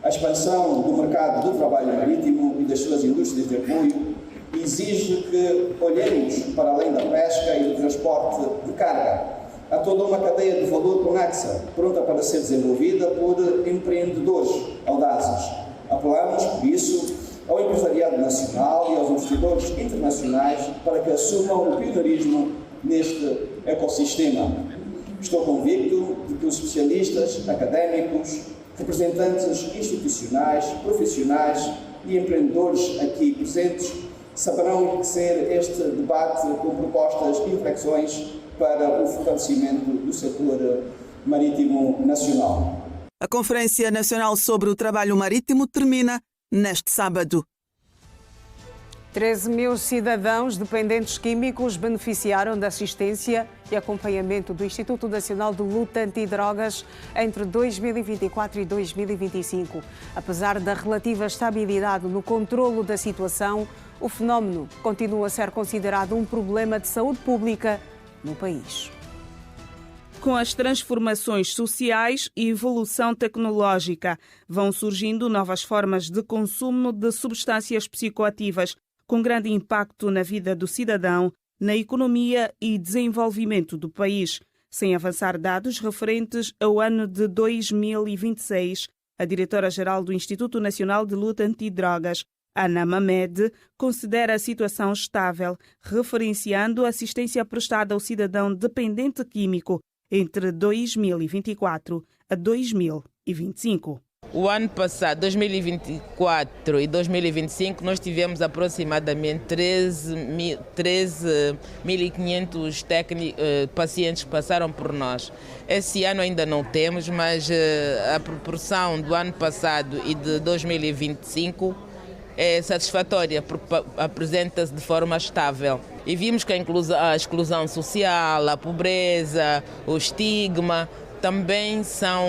A expansão do mercado do trabalho marítimo e das suas indústrias de apoio exige que olhemos para além da pesca e do transporte de carga. Há toda uma cadeia de valor conexa, pronta para ser desenvolvida por empreendedores audazes. Apelamos, por isso, ao empresariado nacional e aos investidores internacionais para que assumam o pioneirismo neste ecossistema. Estou convicto de que os especialistas, académicos, representantes institucionais, profissionais e empreendedores aqui presentes saberão enriquecer este debate com propostas e reflexões para o fortalecimento do setor marítimo nacional. A Conferência Nacional sobre o Trabalho Marítimo termina neste sábado. 13 mil cidadãos dependentes químicos beneficiaram da assistência e acompanhamento do Instituto Nacional de Luta Antidrogas entre 2024 e 2025. Apesar da relativa estabilidade no controlo da situação, o fenómeno continua a ser considerado um problema de saúde pública no país. Com as transformações sociais e evolução tecnológica, vão surgindo novas formas de consumo de substâncias psicoativas, com grande impacto na vida do cidadão, na economia e desenvolvimento do país. Sem avançar dados referentes ao ano de 2026, a diretora-geral do Instituto Nacional de Luta Antidrogas, Ana Mamed, considera a situação estável, referenciando a assistência prestada ao cidadão dependente químico entre 2024 a 2025. O ano passado, 2024 e 2025, nós tivemos aproximadamente 13.500 pacientes que passaram por nós. Esse ano ainda não temos, mas a proporção do ano passado e de 2025 é satisfatória, porque apresenta-se de forma estável. E vimos que a exclusão social, a pobreza, o estigma também são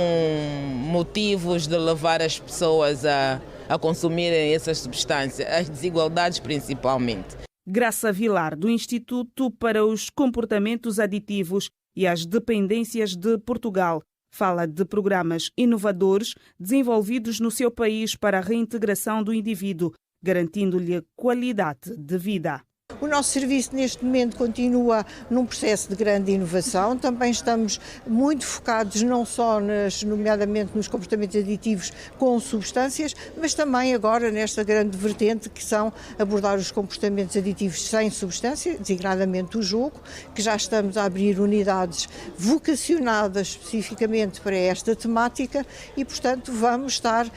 motivos de levar as pessoas a consumirem essas substâncias, as desigualdades principalmente. Graça Vilar, do Instituto para os Comportamentos Aditivos e as Dependências de Portugal, fala de programas inovadores desenvolvidos no seu país para a reintegração do indivíduo, garantindo-lhe qualidade de vida. O nosso serviço neste momento continua num processo de grande inovação. Também estamos muito focados não só nomeadamente nos comportamentos aditivos com substâncias, mas também agora nesta grande vertente que são abordar os comportamentos aditivos sem substância, designadamente o jogo, que já estamos a abrir unidades vocacionadas especificamente para esta temática e, portanto, vamos estar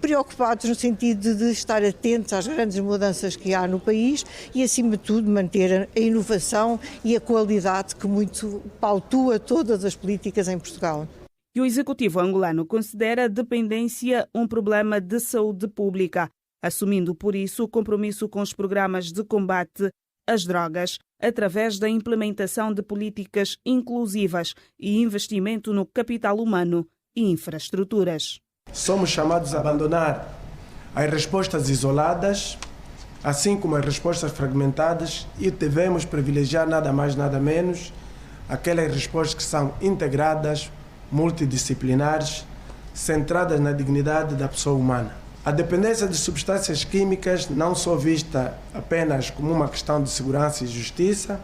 preocupados no sentido de estar atentos às grandes mudanças que há no país e, acima de tudo, manter a inovação e a qualidade que muito pautua todas as políticas em Portugal. E o Executivo angolano considera a dependência um problema de saúde pública, assumindo por isso o compromisso com os programas de combate às drogas, através da implementação de políticas inclusivas e investimento no capital humano e infraestruturas. Somos chamados a abandonar as respostas isoladas, assim como as respostas fragmentadas, e devemos privilegiar nada mais, nada menos, aquelas respostas que são integradas, multidisciplinares, centradas na dignidade da pessoa humana. A dependência de substâncias químicas não só vista apenas como uma questão de segurança e justiça,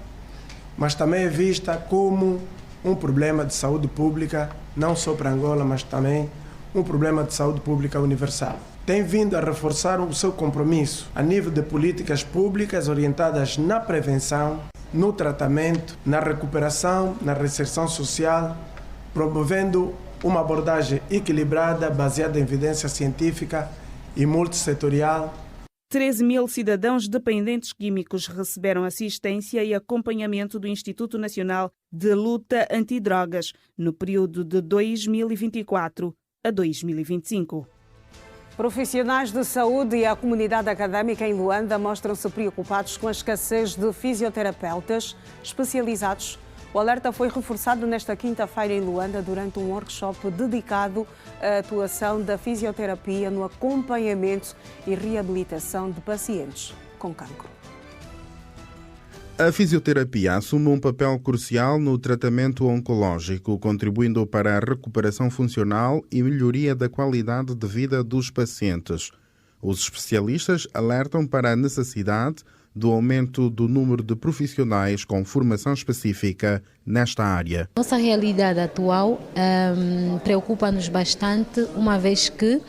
mas também é vista como um problema de saúde pública, não só para Angola, mas também um problema de saúde pública universal. Tem vindo a reforçar o seu compromisso a nível de políticas públicas orientadas na prevenção, no tratamento, na recuperação, na reinserção social, promovendo uma abordagem equilibrada, baseada em evidência científica e multissetorial. 13 mil cidadãos dependentes químicos receberam assistência e acompanhamento do Instituto Nacional de Luta Antidrogas no período de 2024 a 2025. Profissionais de saúde e a comunidade académica em Luanda mostram-se preocupados com a escassez de fisioterapeutas especializados. O alerta foi reforçado nesta quinta-feira em Luanda durante um workshop dedicado à atuação da fisioterapia no acompanhamento e reabilitação de pacientes com cancro. A fisioterapia assume um papel crucial no tratamento oncológico, contribuindo para a recuperação funcional e melhoria da qualidade de vida dos pacientes. Os especialistas alertam para a necessidade do aumento do número de profissionais com formação específica nesta área. Nossa realidade atual preocupa-nos bastante, uma vez que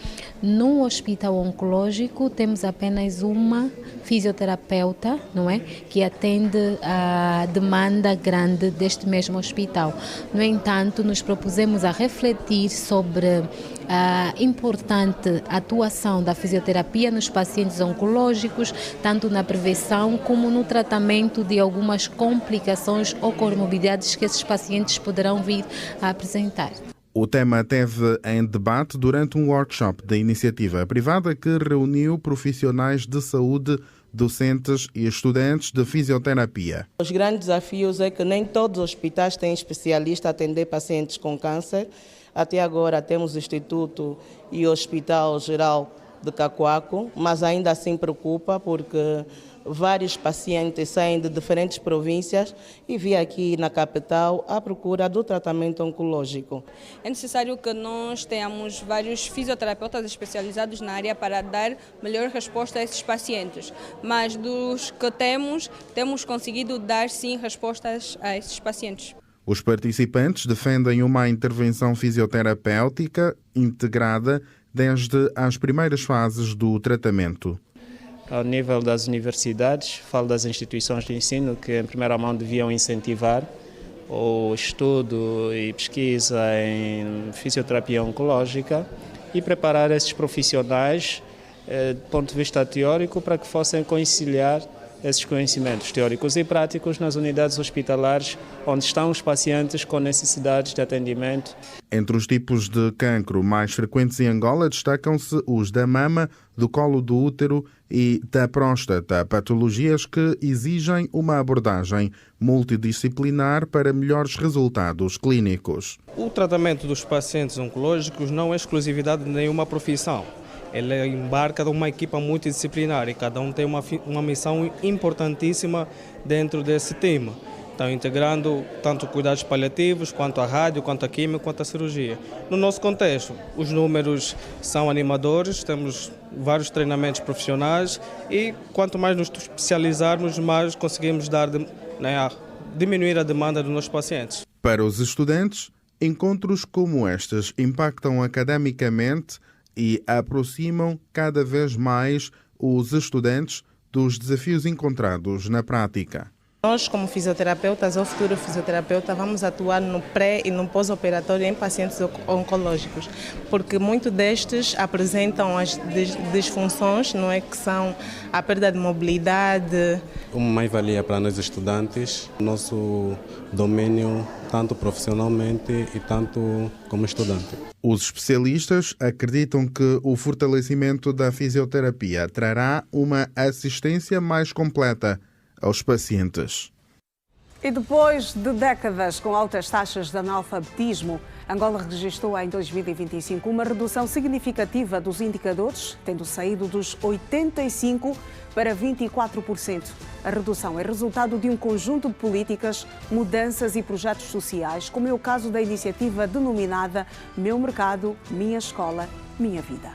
num hospital oncológico temos apenas uma fisioterapeuta, não é, que atende a demanda grande deste mesmo hospital. No entanto, nos propusemos a refletir sobre a importante atuação da fisioterapia nos pacientes oncológicos, tanto na prevenção como no tratamento de algumas complicações ou comorbidades que esses pacientes poderão vir a apresentar. O tema teve em debate durante um workshop da iniciativa privada que reuniu profissionais de saúde, docentes e estudantes de fisioterapia. Os grandes desafios é que nem todos os hospitais têm especialista a atender pacientes com câncer. Até agora temos o Instituto e o Hospital Geral de Cacoaco, mas ainda assim preocupa porque vários pacientes saem de diferentes províncias e vêm aqui na capital à procura do tratamento oncológico. É necessário que nós tenhamos vários fisioterapeutas especializados na área para dar melhor resposta a esses pacientes, mas dos que temos conseguido dar sim respostas a esses pacientes. Os participantes defendem uma intervenção fisioterapêutica integrada desde as primeiras fases do tratamento. Ao nível das universidades, falo das instituições de ensino que em primeira mão deviam incentivar o estudo e pesquisa em fisioterapia oncológica e preparar esses profissionais do ponto de vista teórico para que fossem conciliar esses conhecimentos teóricos e práticos nas unidades hospitalares onde estão os pacientes com necessidades de atendimento. Entre os tipos de cancro mais frequentes em Angola destacam-se os da mama, do colo do útero e da próstata, patologias que exigem uma abordagem multidisciplinar para melhores resultados clínicos. O tratamento dos pacientes oncológicos não é exclusividade de nenhuma profissão. Ele embarca de uma equipa multidisciplinar e cada um tem uma missão importantíssima dentro desse tema. Estão integrando tanto cuidados paliativos, quanto a rádio, quanto a química, quanto a cirurgia. No nosso contexto, os números são animadores, temos vários treinamentos profissionais e quanto mais nos especializarmos, mais conseguimos diminuir a demanda dos nossos pacientes. Para os estudantes, encontros como estes impactam academicamente e aproximam cada vez mais os estudantes dos desafios encontrados na prática. Nós, como fisioterapeutas ou futuro fisioterapeuta, vamos atuar no pré e no pós-operatório em pacientes oncológicos, porque muitos destes apresentam as disfunções, não é, que são a perda de mobilidade. Uma mais-valia para nós estudantes, nosso domínio tanto profissionalmente e tanto como estudante. Os especialistas acreditam que o fortalecimento da fisioterapia trará uma assistência mais completa aos pacientes. E depois de décadas com altas taxas de analfabetismo, Angola registrou em 2025 uma redução significativa dos indicadores, tendo saído dos 85% para 24%. A redução é resultado de um conjunto de políticas, mudanças e projetos sociais, como é o caso da iniciativa denominada Meu Mercado, Minha Escola, Minha Vida.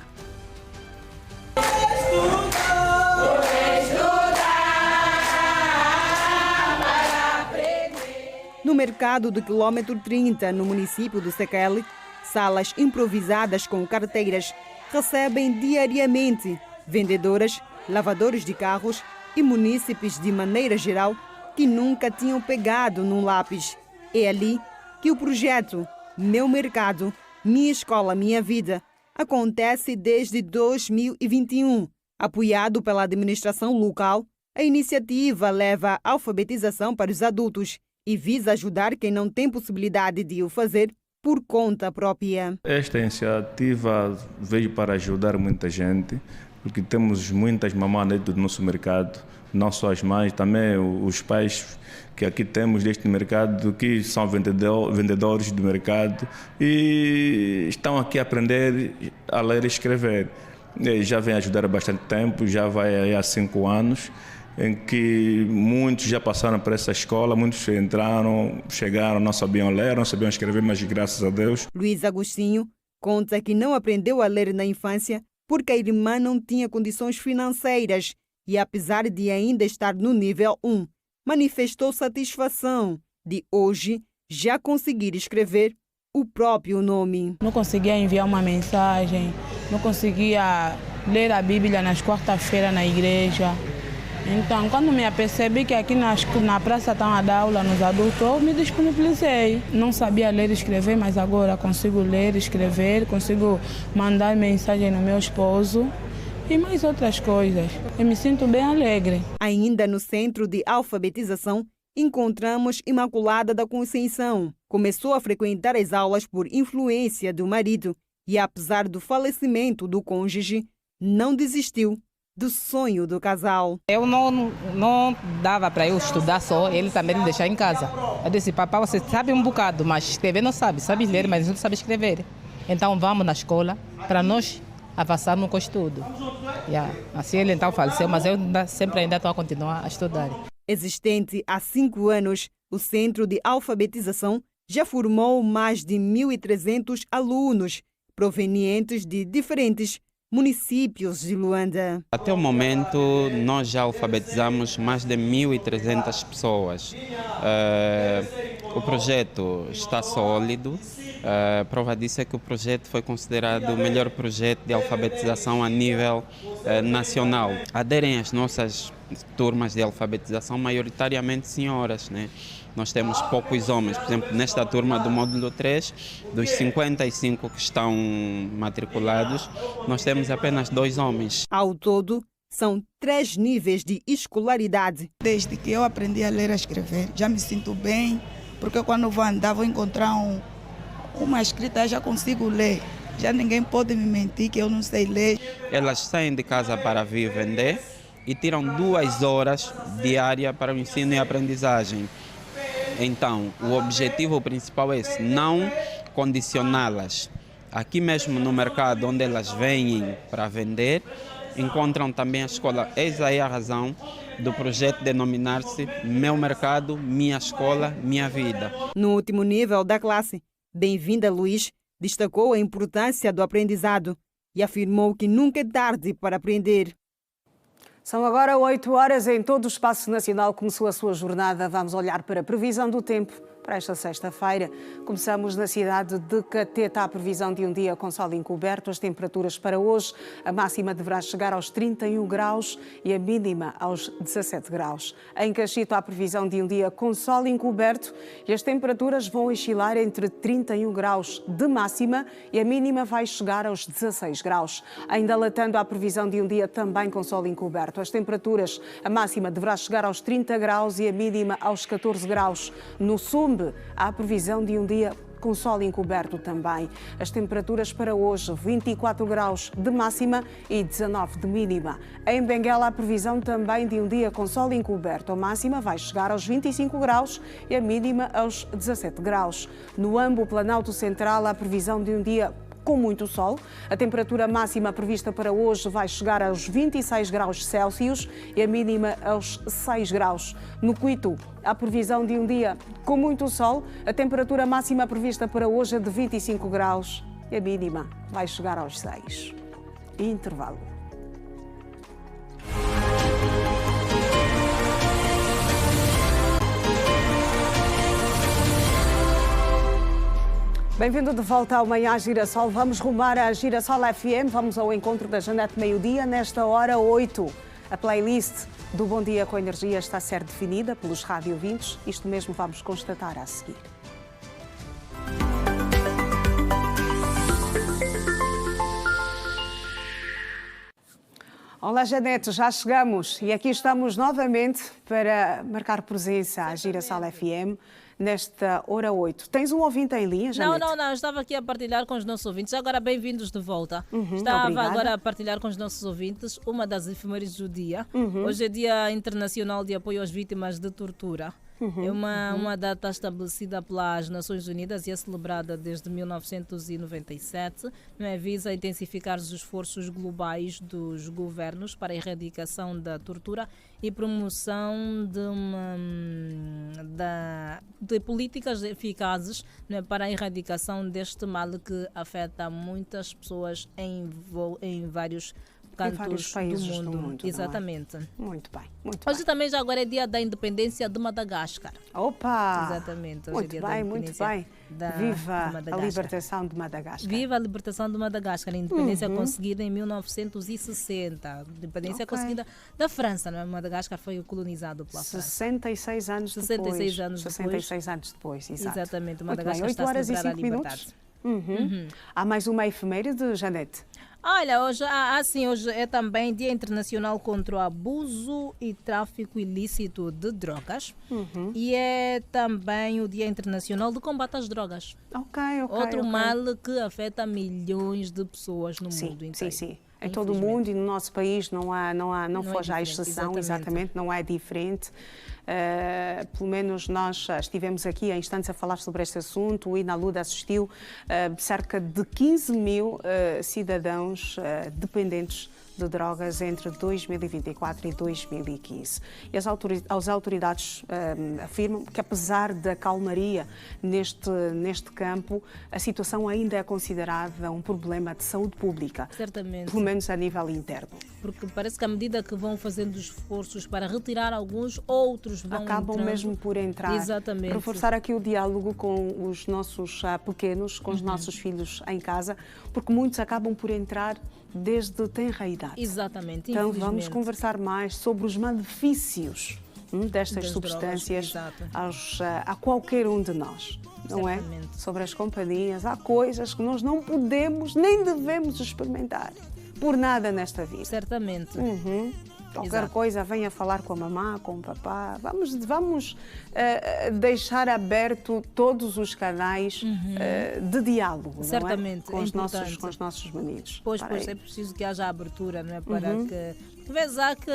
No mercado do quilômetro 30, no município de Sekele, salas improvisadas com carteiras recebem diariamente vendedoras, lavadores de carros e munícipes de maneira geral que nunca tinham pegado num lápis. É ali que o projeto Meu Mercado, Minha Escola, Minha Vida acontece desde 2021. Apoiado pela administração local, a iniciativa leva a alfabetização para os adultos e visa ajudar quem não tem possibilidade de o fazer por conta própria. Esta iniciativa veio para ajudar muita gente, porque temos muitas mamães dentro do nosso mercado, não só as mães, também os pais que aqui temos deste mercado, que são vendedores do mercado e estão aqui a aprender a ler e escrever. Já vem ajudar há bastante tempo, já vai há 5 anos, em que muitos já passaram por essa escola, muitos entraram, chegaram, não sabiam ler, não sabiam escrever, mas graças a Deus. Luiz Agostinho conta que não aprendeu a ler na infância porque a irmã não tinha condições financeiras e, apesar de ainda estar no nível 1, manifestou satisfação de hoje já conseguir escrever o próprio nome. Não conseguia enviar uma mensagem, não conseguia ler a Bíblia nas quarta-feiras na igreja. Então, quando me apercebi que aqui na praça estão a dar aula nos adultos, eu me disponibilizei. Não sabia ler e escrever, mas agora consigo ler e escrever, consigo mandar mensagem no meu esposo e mais outras coisas. Eu me sinto bem alegre. Ainda no centro de alfabetização, encontramos Imaculada da Conceição. Começou a frequentar as aulas por influência do marido e, apesar do falecimento do cônjuge, não desistiu do sonho do casal. Eu não dava para eu estudar só, ele também me deixar em casa. Eu disse, papai, você sabe um bocado, mas escrever não sabe ler, mas não sabe escrever. Então vamos na escola para nós avançarmos com o estudo. Assim ele então faleceu, mas eu sempre ainda estou a continuar a estudar. Existente há 5 anos, o Centro de Alfabetização já formou mais de 1.300 alunos provenientes de diferentes municípios de Luanda. Até o momento, nós já alfabetizamos mais de 1.300 pessoas. O projeto está sólido. Prova disso é que o projeto foi considerado o melhor projeto de alfabetização a nível nacional. Aderem às nossas turmas de alfabetização maioritariamente senhoras, né? Nós temos poucos homens, por exemplo, nesta turma do módulo 3, dos 55 que estão matriculados, nós temos apenas 2 homens. Ao todo, são 3 níveis de escolaridade. Desde que eu aprendi a ler e a escrever, já me sinto bem, porque quando vou andar, vou encontrar uma escrita, já consigo ler. Já ninguém pode me mentir que eu não sei ler. Elas saem de casa para vir vender e tiram 2 horas diárias para o ensino e aprendizagem. Então, o objetivo principal é esse, não condicioná-las. Aqui mesmo no mercado onde elas vêm para vender, encontram também a escola. Essa é a razão do projeto denominar-se Meu Mercado, Minha Escola, Minha Vida. No último nível da classe, Bem-vinda Luiz destacou a importância do aprendizado e afirmou que nunca é tarde para aprender. São agora 8 horas em todo o espaço nacional. Começou a sua jornada. Vamos olhar para a previsão do tempo para esta sexta-feira. Começamos na cidade de Cateta. A previsão de um dia com sol encoberto. As temperaturas para hoje, a máxima deverá chegar aos 31 graus e a mínima aos 17 graus. Em Cachito, há previsão de um dia com sol encoberto e as temperaturas vão oscilar entre 31 graus de máxima e a mínima vai chegar aos 16 graus. Ainda Latando, há previsão de um dia também com sol encoberto. As temperaturas, a máxima deverá chegar aos 30 graus e a mínima aos 14 graus. No Sul, há a previsão de um dia com sol encoberto também. As temperaturas para hoje, 24 graus de máxima e 19 de mínima. Em Benguela, há previsão também de um dia com sol encoberto. A máxima vai chegar aos 25 graus e a mínima aos 17 graus. No Ambo, Planalto Central, há previsão de um dia com muito sol. A temperatura máxima prevista para hoje vai chegar aos 26 graus Celsius e a mínima aos 6 graus. No Cuito, há previsão de um dia com muito sol. A temperatura máxima prevista para hoje é de 25 graus e a mínima vai chegar aos 6. Intervalo. Bem-vindo de volta ao Manhã Girassol. Vamos rumar à Girassol FM, vamos ao encontro da Janete Meio-Dia, nesta hora 8. A playlist do Bom Dia com Energia está a ser definida pelos rádio ouvintes. Isto mesmo vamos constatar a seguir. Olá, Janete, já chegamos e aqui estamos novamente para marcar presença à Girassol FM. Nesta hora 8. Tens um ouvinte em linha, Janete? Não. Eu estava aqui a partilhar com os nossos ouvintes. Agora, bem-vindos de volta. Obrigada. Agora a partilhar com os nossos ouvintes uma das efemérides do dia. Hoje é Dia Internacional de Apoio às Vítimas de Tortura. É uma data estabelecida pelas Nações Unidas e é celebrada desde 1997. Visa intensificar os esforços globais dos governos para a erradicação da tortura e promoção de políticas eficazes para a erradicação deste mal que afeta muitas pessoas em vários cantos países do mundo. Exatamente. Muito bem. Hoje também já agora é dia da independência de Madagascar. Opa! Exatamente. Hoje Muito é dia bem, da muito independência bem. Viva a libertação de Madagascar. Viva a libertação de Madagascar. A independência conseguida em 1960. A independência conseguida da França. Não é? Madagascar foi colonizado pela França. 66 anos depois. 66 anos depois, exato. Exatamente. Madagascar 8 horas está a e 5 celebrar a liberdade. minutos. Há mais uma efeméride, Janete? Olha, hoje é também Dia Internacional contra o Abuso e Tráfico Ilícito de Drogas. E é também o Dia Internacional de Combate às Drogas. Outro mal que afeta milhões de pessoas no mundo inteiro. Sim. Em todo o mundo e no nosso país não foge à exceção, exatamente, não é diferente. Pelo menos nós estivemos aqui há instantes a falar sobre este assunto. O INALUD assistiu cerca de 15 mil cidadãos dependentes de drogas entre 2024 e 2015. E as autoridades afirmam que, apesar da calmaria neste campo, a situação ainda é considerada um problema de saúde pública. Certamente. Pelo menos a nível interno. Porque parece que à medida que vão fazendo esforços para retirar alguns, outros vão acabam entrando. Mesmo por entrar. Exatamente. Reforçar aqui o diálogo com os nossos pequenos, com os nossos filhos em casa, porque muitos acabam por entrar desde tenra idade. Exatamente. Então vamos conversar mais sobre os malefícios destas substâncias a qualquer um de nós. Não é? Sobre as companhias, há coisas que nós não podemos nem devemos experimentar por nada nesta vida. Certamente. Qualquer coisa, venha falar com a mamã, com o papá. Vamos deixar aberto todos os canais de diálogo, certamente, não é? Com os nossos meninos. Pois é preciso que haja abertura, não é? Para que vezes há que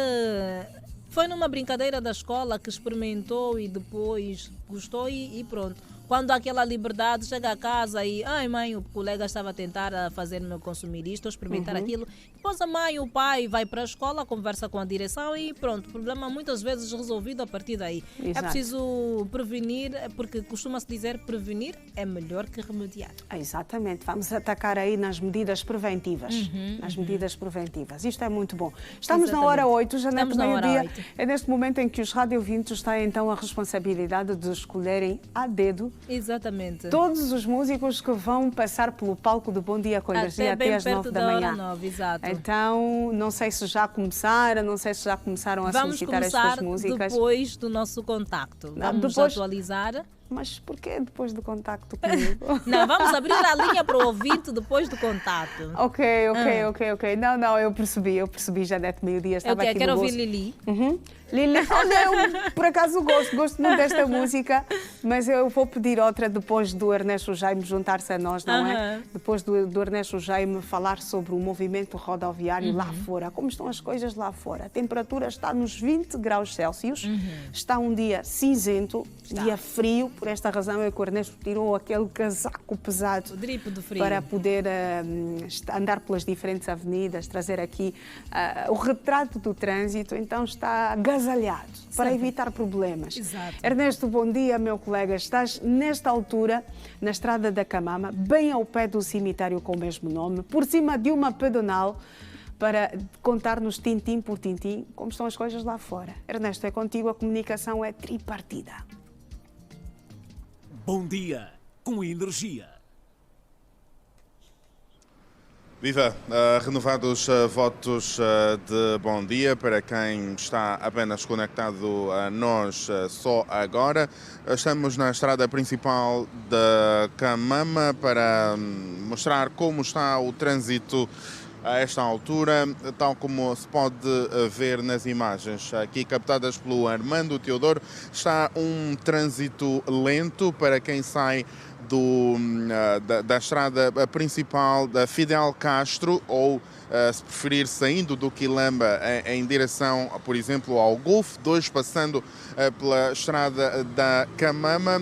foi numa brincadeira da escola que experimentou e depois gostou e pronto. Quando há aquela liberdade, chega a casa e ai mãe, o colega estava a tentar fazer-me consumir isto, ou experimentar aquilo. Depois a mãe, o pai vai para a escola, conversa com a direção e pronto, o problema muitas vezes resolvido a partir daí. Exato. É preciso prevenir, porque costuma-se dizer prevenir é melhor que remediar. Exatamente, vamos atacar aí nas medidas preventivas. Medidas preventivas. Isto é muito bom. Estamos na hora 8, Janete, meio-dia. É neste momento em que os radiovintes têm então a responsabilidade de escolherem a dedo. Exatamente. Todos os músicos que vão passar pelo palco do Bom Dia com Energia até às 9 da manhã. 9, exato. Então, não sei se já começaram, a solicitar estas músicas. Vamos começar depois do nosso contacto. Vamos atualizar. Mas porquê depois do contacto comigo? Não, vamos abrir a linha para o ouvinte depois do contacto. Ok. Não, eu percebi, Janete, meio-dia estava aqui no quero ouvir Lili. Lili, eu por acaso gosto muito desta música, mas eu vou pedir outra depois do Ernesto Jaime juntar-se a nós, não é? Depois do Ernesto Jaime falar sobre o movimento rodoviário lá fora, como estão as coisas lá fora. A temperatura está nos 20 graus Celsius, está um dia cinzento, dia frio. Por esta razão é que o Ernesto tirou aquele casaco pesado para poder andar pelas diferentes avenidas, trazer aqui o retrato do trânsito. Então está agasalhado para evitar problemas. Exato. Ernesto, bom dia, meu colega. Estás nesta altura na estrada da Camama, bem ao pé do cemitério com o mesmo nome, por cima de uma pedonal, para contar-nos tintim por tintim como estão as coisas lá fora. Ernesto, é contigo, a comunicação é tripartida. Bom dia, com energia. Viva! Renovados votos de bom dia para quem está apenas conectado a nós só agora. Estamos na estrada principal da Camama para mostrar como está o trânsito a esta altura, tal como se pode ver nas imagens aqui captadas pelo Armando Teodoro. Está um trânsito lento para quem sai da estrada principal da Fidel Castro ou, se preferir, saindo do Quilamba em direção, por exemplo, ao Golfo 2, passando pela estrada da Camama,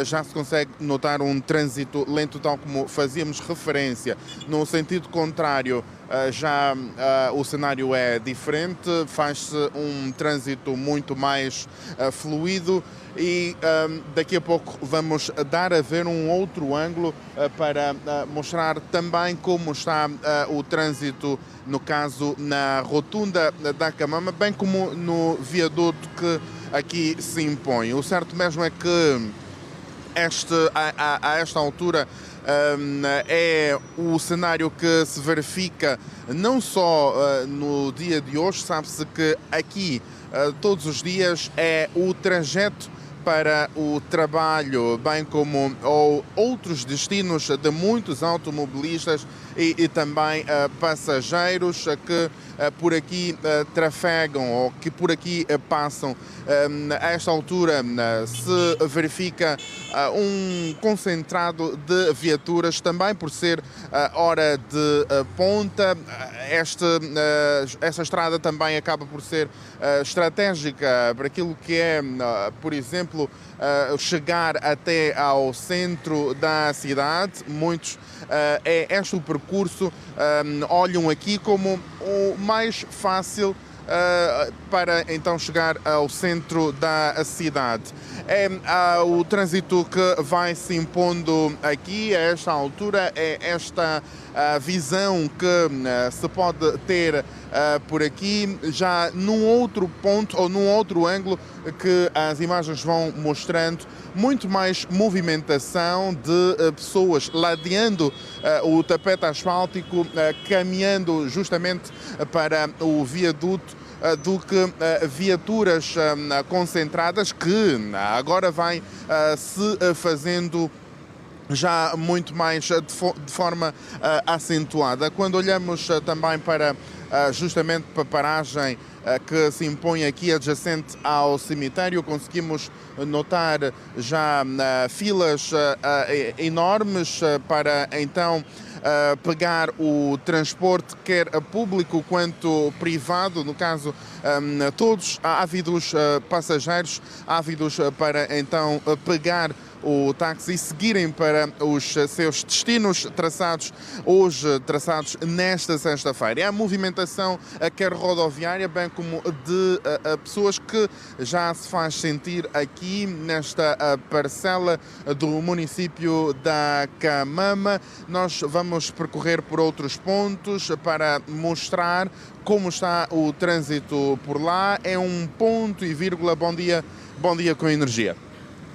já se consegue notar um trânsito lento, tal como fazíamos referência. No sentido contrário, já o cenário é diferente, faz-se um trânsito muito mais fluido e daqui a pouco vamos dar a ver um outro ângulo para mostrar também como está o trânsito, no caso na rotunda da Camama, bem como no viaduto que aqui se impõe. O certo mesmo é que a esta altura é o cenário que se verifica não só no dia de hoje. Sabe-se que aqui todos os dias é o trajeto para o trabalho, bem como outros destinos de muitos automobilistas e também passageiros que por aqui trafegam ou que por aqui passam. A esta altura se verifica um concentrado de viaturas, também por ser hora de ponta. Esta estrada também acaba por ser estratégica para aquilo que é, por exemplo, chegar até ao centro da cidade. Muitos é este o percurso, olham aqui como o mais fácil para então chegar ao centro da cidade. É o trânsito que vai se impondo aqui a esta altura, é esta visão que se pode ter por aqui, já num outro ponto ou num outro ângulo que as imagens vão mostrando, muito mais movimentação de pessoas ladeando o tapete asfáltico, caminhando justamente para o viaduto, do que viaturas concentradas, que agora vai se fazendo já muito mais de forma acentuada. Quando olhamos também para justamente para a paragem que se impõe aqui adjacente ao cemitério, conseguimos notar já filas enormes para então pegar o transporte, quer público quanto privado, no caso todos ávidos passageiros, ávidos para então pegar o táxi e seguirem para os seus destinos traçados hoje, traçados nesta sexta-feira. É a movimentação quer rodoviária, bem como de pessoas, que já se faz sentir aqui nesta parcela do município da Camama. Nós vamos percorrer por outros pontos para mostrar como está o trânsito por lá. É um ponto e vírgula. Bom dia com energia.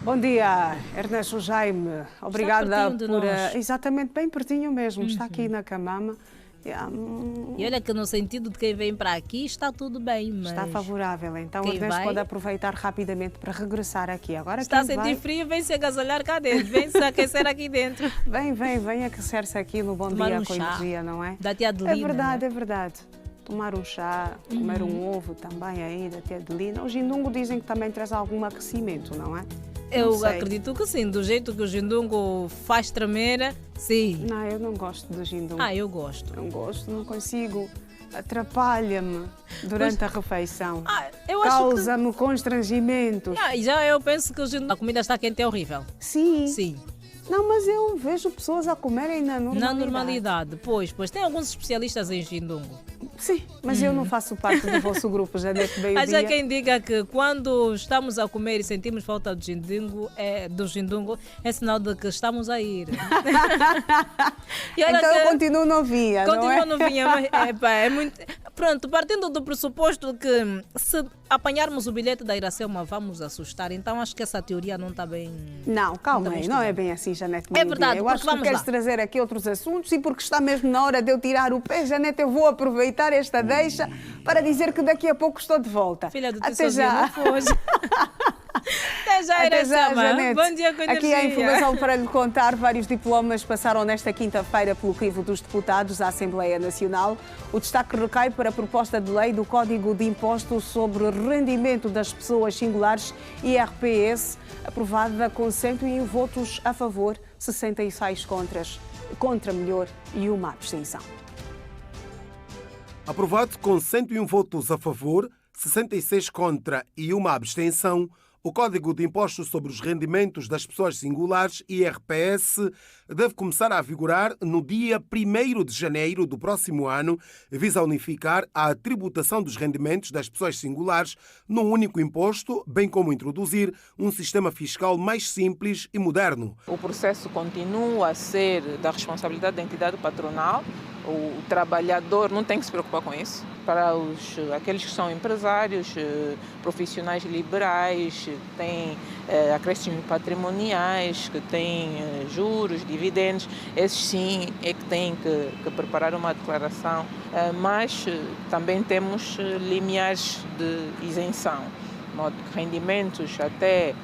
Bom dia, Ernesto Jaime. Obrigada por... nós. Exatamente, bem pertinho mesmo. Está aqui na Camama. E olha que no sentido de quem vem para aqui está tudo bem, mas... Está favorável, então o Ernesto pode aproveitar rapidamente para regressar aqui. Agora está a sentir frio, vem se agasalhar cá dentro, vem se aquecer aqui dentro. Vem aquecer-se aqui no Bom Dia com Energia, não é? Da tia Adelina. É verdade. Tomar um chá, comer um ovo também aí da tia Adelina. O Jindungo dizem que também traz algum aquecimento, não é? Eu acredito que sim, do jeito que o Jindungo faz tremer, sim. Não, eu não gosto do Jindungo. Eu gosto. Não gosto, não consigo. Atrapalha-me durante a refeição. Causa-me constrangimentos. Já eu penso que a comida está quente, é horrível. Sim. Não, mas eu vejo pessoas a comerem na normalidade. Na normalidade, pois. Tem alguns especialistas em Jindungo. Sim, mas eu não faço parte do vosso grupo, Janete Meio-Dia. Mas há quem diga que quando estamos a comer e sentimos falta do Jindungo, é sinal de que estamos a ir. Então eu continuo novinha, Continua novinha, mas é muito... Pronto, partindo do pressuposto que se apanharmos o bilhete da Iracema vamos assustar, então acho que essa teoria não está bem... Não, calma aí, não é bem assim, Janete. É verdade, eu acho que queres trazer aqui outros assuntos e porque está mesmo na hora de eu tirar o pé, Janete, eu vou aproveitar esta deixa para dizer que daqui a pouco estou de volta. Filha do Até já. Até já, Iracema. Janete. Bom dia com energia. Aqui a informação para lhe contar. Vários diplomas passaram nesta quinta-feira pelo crivo dos deputados da Assembleia Nacional. O destaque recai para a proposta de lei do Código de Imposto sobre Rendimento das Pessoas Singulares, IRPS, aprovada com 101 votos a favor, 66 contra e uma abstenção. Aprovado com 101 votos a favor, 66 contra e uma abstenção, o Código de Impostos sobre os Rendimentos das Pessoas Singulares, IRPS, deve começar a vigorar no dia 1º de janeiro do próximo ano, visa unificar a tributação dos rendimentos das pessoas singulares num único imposto, bem como introduzir um sistema fiscal mais simples e moderno. O processo continua a ser da responsabilidade da entidade patronal. O trabalhador não tem que se preocupar com isso. Para aqueles que são empresários, profissionais liberais, que têm acréscimos patrimoniais, que têm juros, dividendos, esses sim é que têm que preparar uma declaração. Mas também temos limiares de isenção, de modo que rendimentos até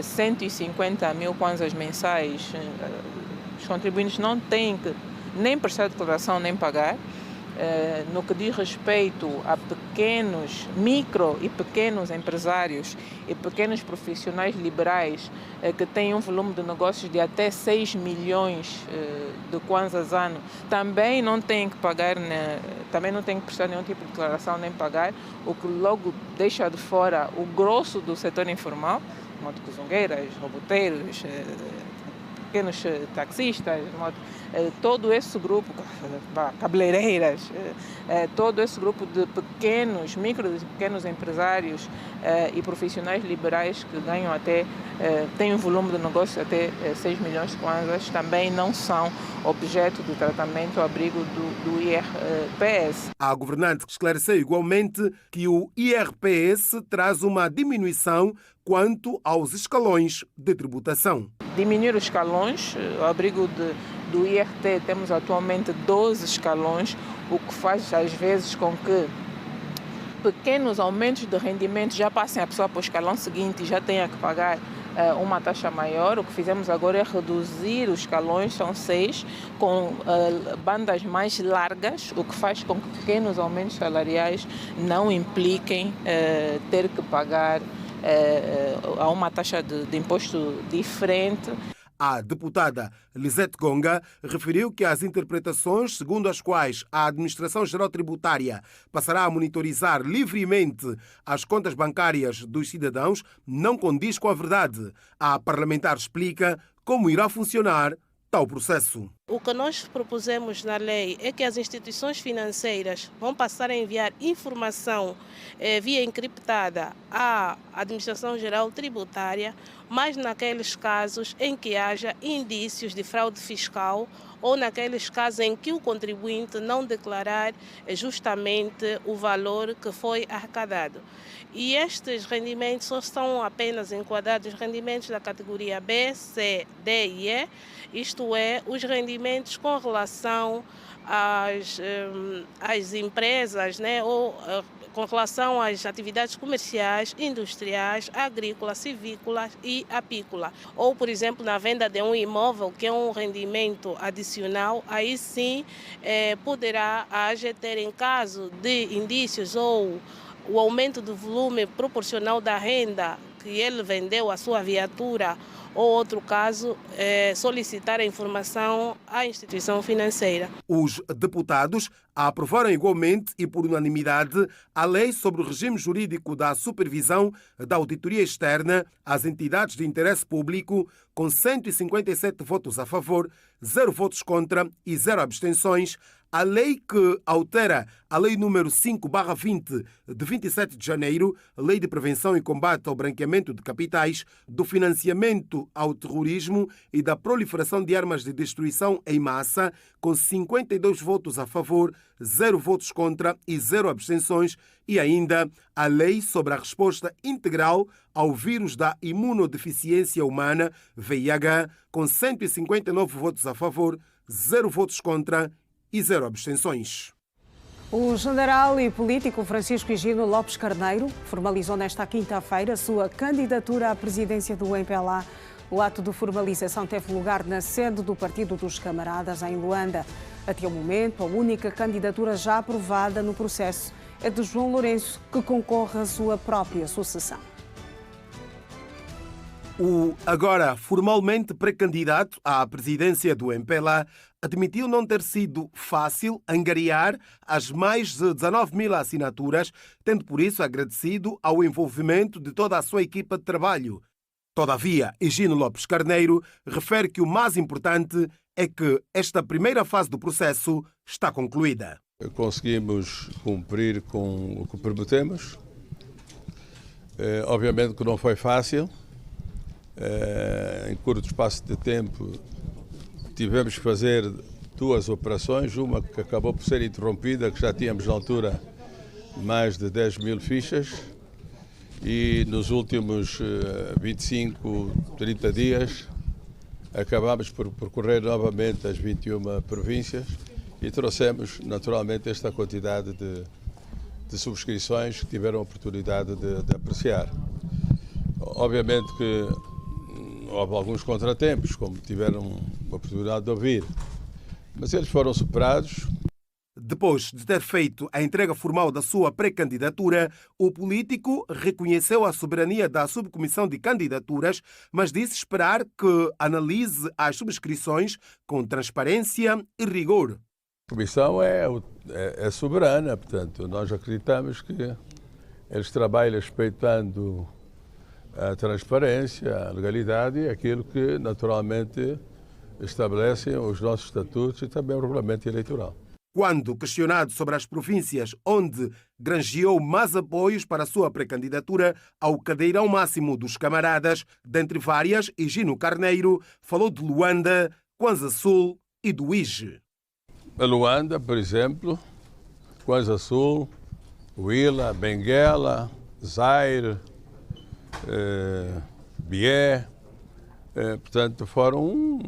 150 mil kwanzas mensais, os contribuintes não têm que nem prestar declaração, nem pagar. No que diz respeito a pequenos, micro e pequenos empresários e pequenos profissionais liberais que têm um volume de negócios de até 6 milhões de kwanzas ano, também não têm que pagar, também não têm que prestar nenhum tipo de declaração, nem pagar, o que logo deixa de fora o grosso do setor informal, de modo que zongueiras, roboteiros, pequenos taxistas, de modo todo esse grupo, cabeleireiras, todo esse grupo de pequenos, micro e pequenos empresários e profissionais liberais que ganham têm um volume de negócio até 6 milhões de kwanzas, também não são objeto de tratamento ao abrigo do IRPS. A governante esclareceu igualmente que o IRPS traz uma diminuição quanto aos escalões de tributação. Diminuir os escalões, ao abrigo do IRT temos atualmente 12 escalões, o que faz às vezes com que pequenos aumentos de rendimento já passem a pessoa para o escalão seguinte e já tenha que pagar uma taxa maior. O que fizemos agora é reduzir os escalões, são 6, com bandas mais largas, o que faz com que pequenos aumentos salariais não impliquem ter que pagar a uma taxa de imposto diferente. A deputada Lisete Gonga referiu que as interpretações segundo as quais a Administração-Geral Tributária passará a monitorizar livremente as contas bancárias dos cidadãos não condiz com a verdade. A parlamentar explica como irá funcionar tal processo. O que nós propusemos na lei é que as instituições financeiras vão passar a enviar informação via encriptada à Administração-Geral Tributária, mas naqueles casos em que haja indícios de fraude fiscal ou naqueles casos em que o contribuinte não declarar justamente o valor que foi arrecadado. E estes rendimentos só estão apenas enquadrados rendimentos da categoria B, C, D e E, isto é, os rendimentos com relação às empresas, né, ou com relação às atividades comerciais, industriais, agrícolas, civícolas e apícola. Ou, por exemplo, na venda de um imóvel, que é um rendimento adicional, aí sim poderá a AGT, em caso de indícios ou o aumento do volume proporcional da renda que ele vendeu a sua viatura, ou outro caso, solicitar a informação à instituição financeira. Os deputados aprovaram igualmente e por unanimidade a lei sobre o regime jurídico da supervisão da auditoria externa às entidades de interesse público, com 157 votos a favor, 0 votos contra e 0 abstenções. A lei que altera a Lei número 5/20, de 27 de janeiro, Lei de Prevenção e Combate ao Branqueamento de Capitais, do Financiamento combate ao terrorismo e da proliferação de armas de destruição em massa, com 52 votos a favor, 0 votos contra e 0 abstenções, e ainda a Lei sobre a Resposta Integral ao Vírus da Imunodeficiência Humana, VIH, com 159 votos a favor, 0 votos contra e 0 abstenções. O general e político Francisco Higino Lopes Carneiro formalizou nesta quinta-feira sua candidatura à presidência do MPLA. O ato de formalização teve lugar na sede do Partido dos Camaradas, em Luanda. Até o momento, a única candidatura já aprovada no processo é de João Lourenço, que concorre à sua própria sucessão. O agora formalmente pré-candidato à presidência do MPLA admitiu não ter sido fácil angariar as mais de 19 mil assinaturas, tendo por isso agradecido ao envolvimento de toda a sua equipa de trabalho. Todavia, Higino Lopes Carneiro refere que o mais importante é que esta primeira fase do processo está concluída. Conseguimos cumprir com o que prometemos. Obviamente que não foi fácil. Em curto espaço de tempo tivemos que fazer 2 operações, uma que acabou por ser interrompida, que já tínhamos na altura mais de 10 mil fichas, e nos últimos 25, 30 dias acabámos por percorrer novamente as 21 províncias e trouxemos naturalmente esta quantidade de subscrições que tiveram a oportunidade de apreciar. Obviamente que houve alguns contratempos, como tiveram a oportunidade de ouvir, mas eles foram superados. Depois de ter feito a entrega formal da sua pré-candidatura, o político reconheceu a soberania da subcomissão de candidaturas, mas disse esperar que analise as subscrições com transparência e rigor. A comissão é soberana, portanto, nós acreditamos que eles trabalham respeitando a transparência, a legalidade e aquilo que naturalmente estabelecem os nossos estatutos e também o regulamento eleitoral. Quando questionado sobre as províncias onde granjeou mais apoios para a sua pré-candidatura ao cadeirão máximo dos Camaradas, dentre várias, Higino Carneiro falou de Luanda, Kwanza Sul e do Ije. A Luanda, por exemplo, Kwanza Sul, Huila, Benguela, Zaire, Bié, portanto, foram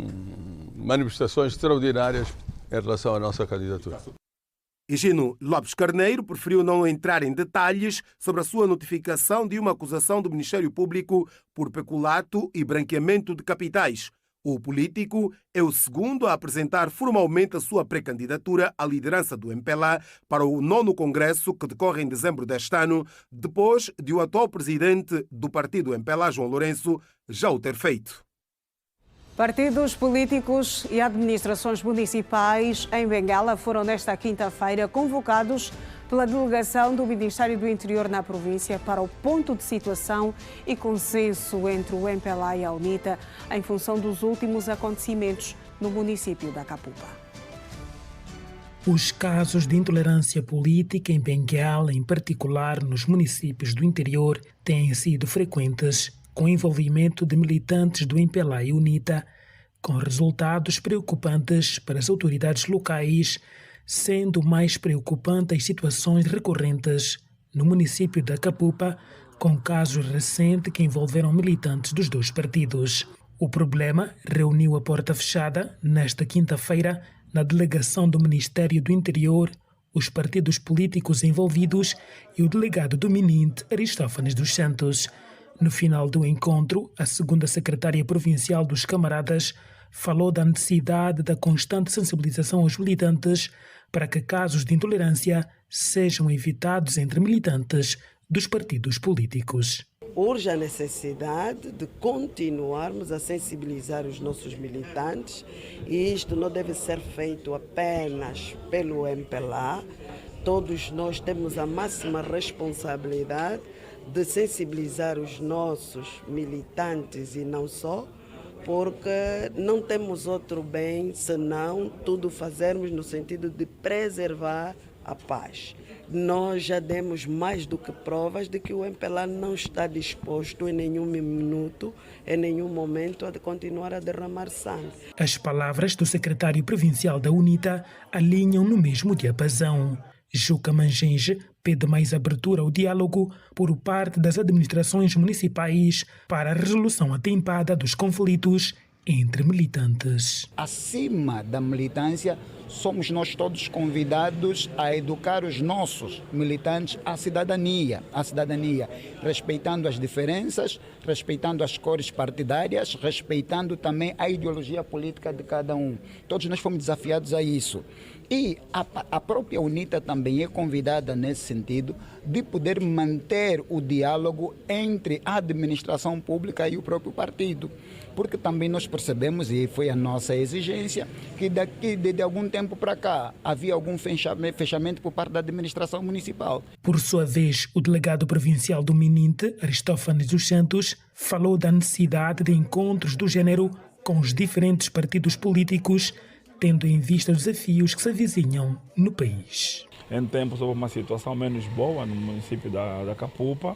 manifestações extraordinárias em relação à nossa candidatura. Higino Lopes Carneiro preferiu não entrar em detalhes sobre a sua notificação de uma acusação do Ministério Público por peculato e branqueamento de capitais. O político é o segundo a apresentar formalmente a sua pré-candidatura à liderança do MPLA para o 9º Congresso, que decorre em dezembro deste ano, depois de o atual presidente do partido MPLA, João Lourenço, já o ter feito. Partidos políticos e administrações municipais em Benguela foram nesta quinta-feira convocados pela delegação do Ministério do Interior na província para o ponto de situação e consenso entre o MPLA e a UNITA em função dos últimos acontecimentos no município da Capupa. Os casos de intolerância política em Benguela, em particular nos municípios do interior, têm sido frequentes, com envolvimento de militantes do MPLA e UNITA, com resultados preocupantes para as autoridades locais, sendo mais preocupante as situações recorrentes no município da Capupa, com casos recentes que envolveram militantes dos 2 partidos. O problema reuniu a porta fechada, nesta quinta-feira, na delegação do Ministério do Interior, os partidos políticos envolvidos e o delegado do MININT, Aristófanes dos Santos. No final do encontro, a segunda secretária provincial dos Camaradas falou da necessidade da constante sensibilização aos militantes para que casos de intolerância sejam evitados entre militantes dos partidos políticos. Urge a necessidade de continuarmos a sensibilizar os nossos militantes, e isto não deve ser feito apenas pelo MPLA. Todos nós temos a máxima responsabilidade de sensibilizar os nossos militantes e não só, porque não temos outro bem senão tudo fazermos no sentido de preservar a paz. nós já demos mais do que provas de que o MPLA não está disposto em nenhum minuto, em nenhum momento, a continuar a derramar sangue. As palavras do secretário provincial da UNITA alinham no mesmo diapasão. Juca Mangenje pede mais abertura ao diálogo por parte das administrações municipais para a resolução atempada dos conflitos entre militantes. Acima da militância, somos nós todos convidados a educar os nossos militantes à cidadania, respeitando as diferenças, respeitando as cores partidárias, respeitando também a ideologia política de cada um. Todos nós fomos desafiados a isso. E a própria UNITA também é convidada nesse sentido de poder manter o diálogo entre a administração pública e o próprio partido. Porque também nós percebemos, e foi a nossa exigência, que daqui de algum tempo para cá havia algum fechamento por parte da administração municipal. Por sua vez, o delegado provincial do MININT, Aristófanes dos Santos, falou da necessidade de encontros do género com os diferentes partidos políticos, tendo em vista os desafios que se avizinham no país. Em tempos houve uma situação menos boa no município da Capupa,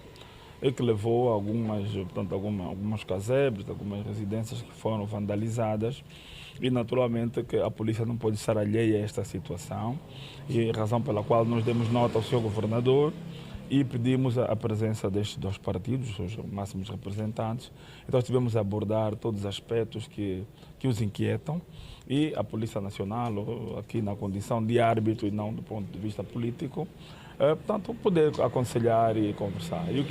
e que levou a alguns casebres, algumas residências que foram vandalizadas, e naturalmente que a polícia não pode estar alheia a esta situação, e razão pela qual nós demos nota ao Sr. Governador e pedimos a presença destes dois partidos, os máximos representantes. Então estivemos a abordar todos os aspectos que os inquietam, e a Polícia Nacional, aqui na condição de árbitro e não do ponto de vista político, portanto, poder aconselhar e conversar. E o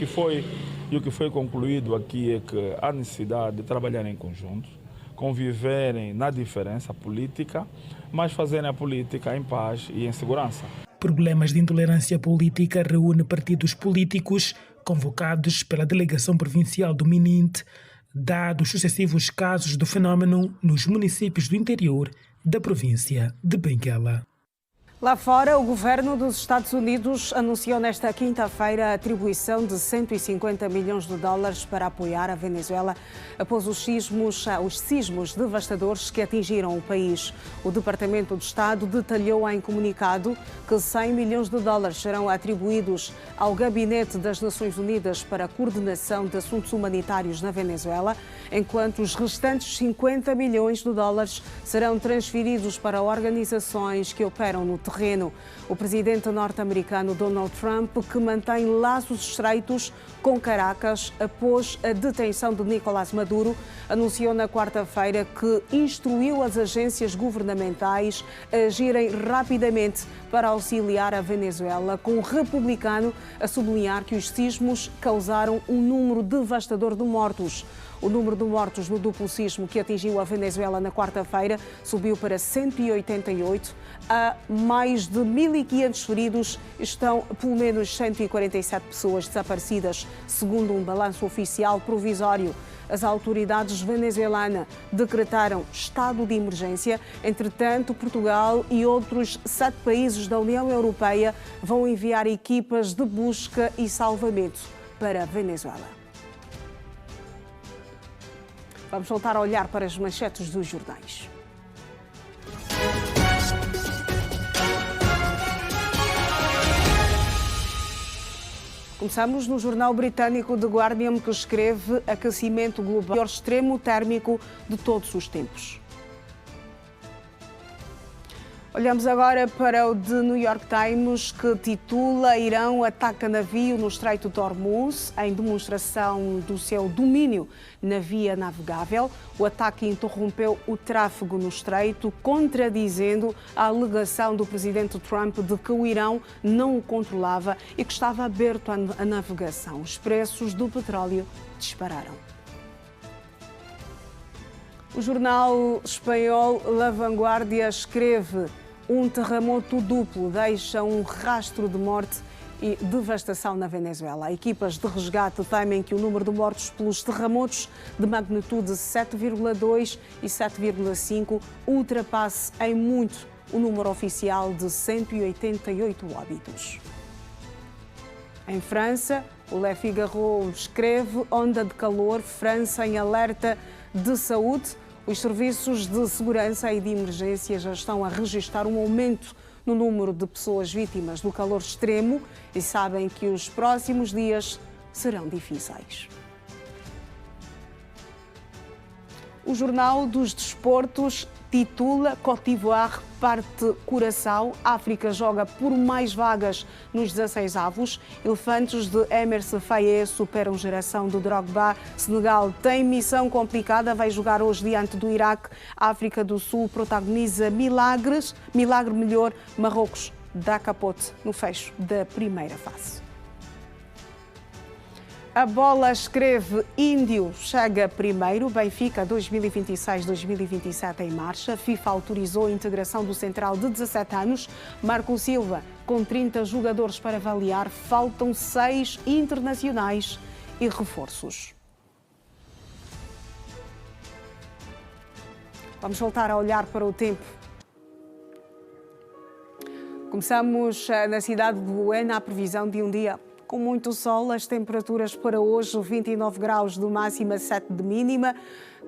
que foi concluído aqui é que há necessidade de trabalhar em conjunto, conviverem na diferença política, mas fazerem a política em paz e em segurança. Problemas de intolerância política reúne partidos políticos convocados pela Delegação Provincial do MININT, dados sucessivos casos do fenômeno nos municípios do interior da província de Benguela. Lá fora, o governo dos Estados Unidos anunciou nesta quinta-feira a atribuição de 150 milhões de dólares para apoiar a Venezuela após os sismos devastadores que atingiram o país. O Departamento de Estado detalhou em comunicado que 100 milhões de dólares serão atribuídos ao Gabinete das Nações Unidas para a Coordenação de Assuntos Humanitários na Venezuela, enquanto os restantes 50 milhões de dólares serão transferidos para organizações que operam no terreno. O presidente norte-americano Donald Trump, que mantém laços estreitos com Caracas após a detenção de Nicolás Maduro, anunciou na quarta-feira que instruiu as agências governamentais a agirem rapidamente para auxiliar a Venezuela, com o republicano a sublinhar que os sismos causaram um número devastador de mortos. O número de mortos no duplo sismo que atingiu a Venezuela na quarta-feira subiu para 188. Há mais de 1.500 feridos. Estão pelo menos 147 pessoas desaparecidas, segundo um balanço oficial provisório. As autoridades venezuelanas decretaram estado de emergência. Entretanto, Portugal e outros 7 países da União Europeia vão enviar equipas de busca e salvamento para a Venezuela. Vamos voltar a olhar para as manchetes dos jornais. Começamos no jornal britânico The Guardian, que escreve: aquecimento global, pior extremo térmico de todos os tempos. Olhamos agora para o The New York Times, que titula: Irão ataca navio no Estreito de Hormuz em demonstração do seu domínio na via navegável. O ataque interrompeu o tráfego no Estreito, contradizendo a alegação do presidente Trump de que o Irão não o controlava e que estava aberto à navegação. Os preços do petróleo dispararam. O jornal espanhol La Vanguardia escreve: um terremoto duplo deixa um rastro de morte e devastação na Venezuela. Equipas de resgate temem que o número de mortos pelos terremotos de magnitude 7,2 e 7,5 ultrapasse em muito o número oficial de 188 óbitos. Em França, o Le Figaro escreve: onda de calor, França em alerta de saúde. Os serviços de segurança e de emergência já estão a registrar um aumento no número de pessoas vítimas do calor extremo e sabem que os próximos dias serão difíceis. O Jornal dos Desportos titula Côte d'Ivoire parte Curaçao, África joga por mais vagas nos 16avos, Elefantes de Emerse Faé superam geração do Drogba, Senegal tem missão complicada, vai jogar hoje diante do Iraque, África do Sul protagoniza milagre melhor, Marrocos dá capote no fecho da primeira fase. A bola escreve Índio chega primeiro, Benfica 2026-2027 em marcha. FIFA autorizou a integração do central de 17 anos. Marco Silva, com 30 jogadores para avaliar, faltam 6 internacionais e reforços. Vamos voltar a olhar para o tempo. Começamos na cidade de Buena, a previsão de um dia com muito sol, as temperaturas para hoje 29 graus de máxima, 7 de mínima.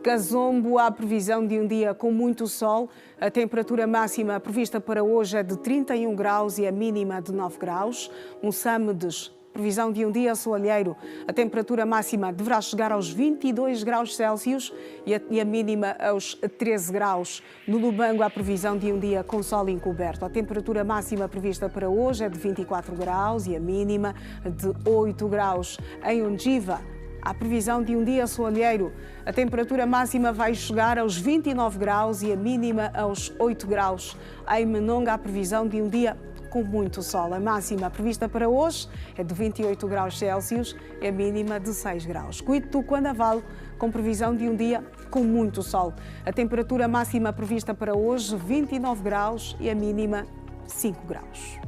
Cazombo, a previsão de um dia com muito sol, a temperatura máxima prevista para hoje é de 31 graus e a mínima de 9 graus. Moçambique, previsão de um dia soalheiro, a temperatura máxima deverá chegar aos 22 graus Celsius e a mínima aos 13 graus. No Lubango, a previsão de um dia com sol encoberto. A temperatura máxima prevista para hoje é de 24 graus e a mínima de 8 graus. Em Ondiva, a previsão de um dia soalheiro, a temperatura máxima vai chegar aos 29 graus e a mínima aos 8 graus. Em Menonga, a previsão de um dia com muito sol. A máxima prevista para hoje é de 28 graus Celsius e a mínima de 6 graus. Cuito Quandaval, com previsão de um dia com muito sol. A temperatura máxima prevista para hoje, 29 graus e a mínima 5 graus.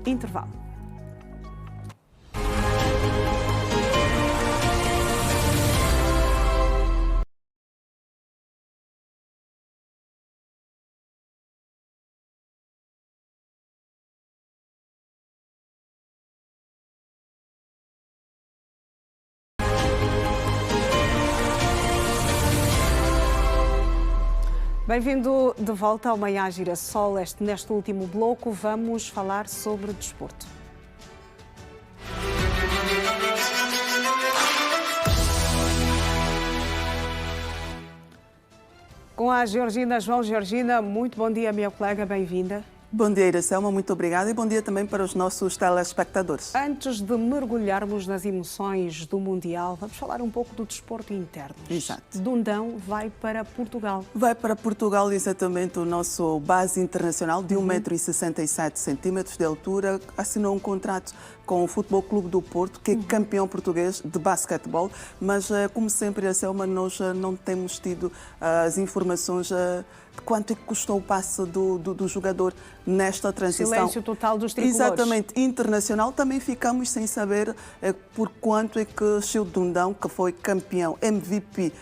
Intervalo. Bem-vindo de volta ao Manhã Girassol. Neste último bloco vamos falar sobre desporto. Com a Georgina João. Georgina, muito bom dia, minha colega, bem-vinda. Bom dia, Iracelma, muito obrigada e bom dia também para os nossos telespectadores. Antes de mergulharmos nas emoções do Mundial, vamos falar um pouco do desporto interno. Exato. Dundão vai para Portugal. Vai para Portugal, exatamente, o nosso base internacional de 1,67 m de altura, assinou um contrato com o Futebol Clube do Porto, que é campeão português de basquetebol, mas como sempre, Iracelma, nós não temos tido as informações de quanto é que custou o passe do jogador nesta transição. Silêncio total dos tricolores. Exatamente. Internacional, também ficamos sem saber por quanto é que Chil Dundão, que foi campeão MVP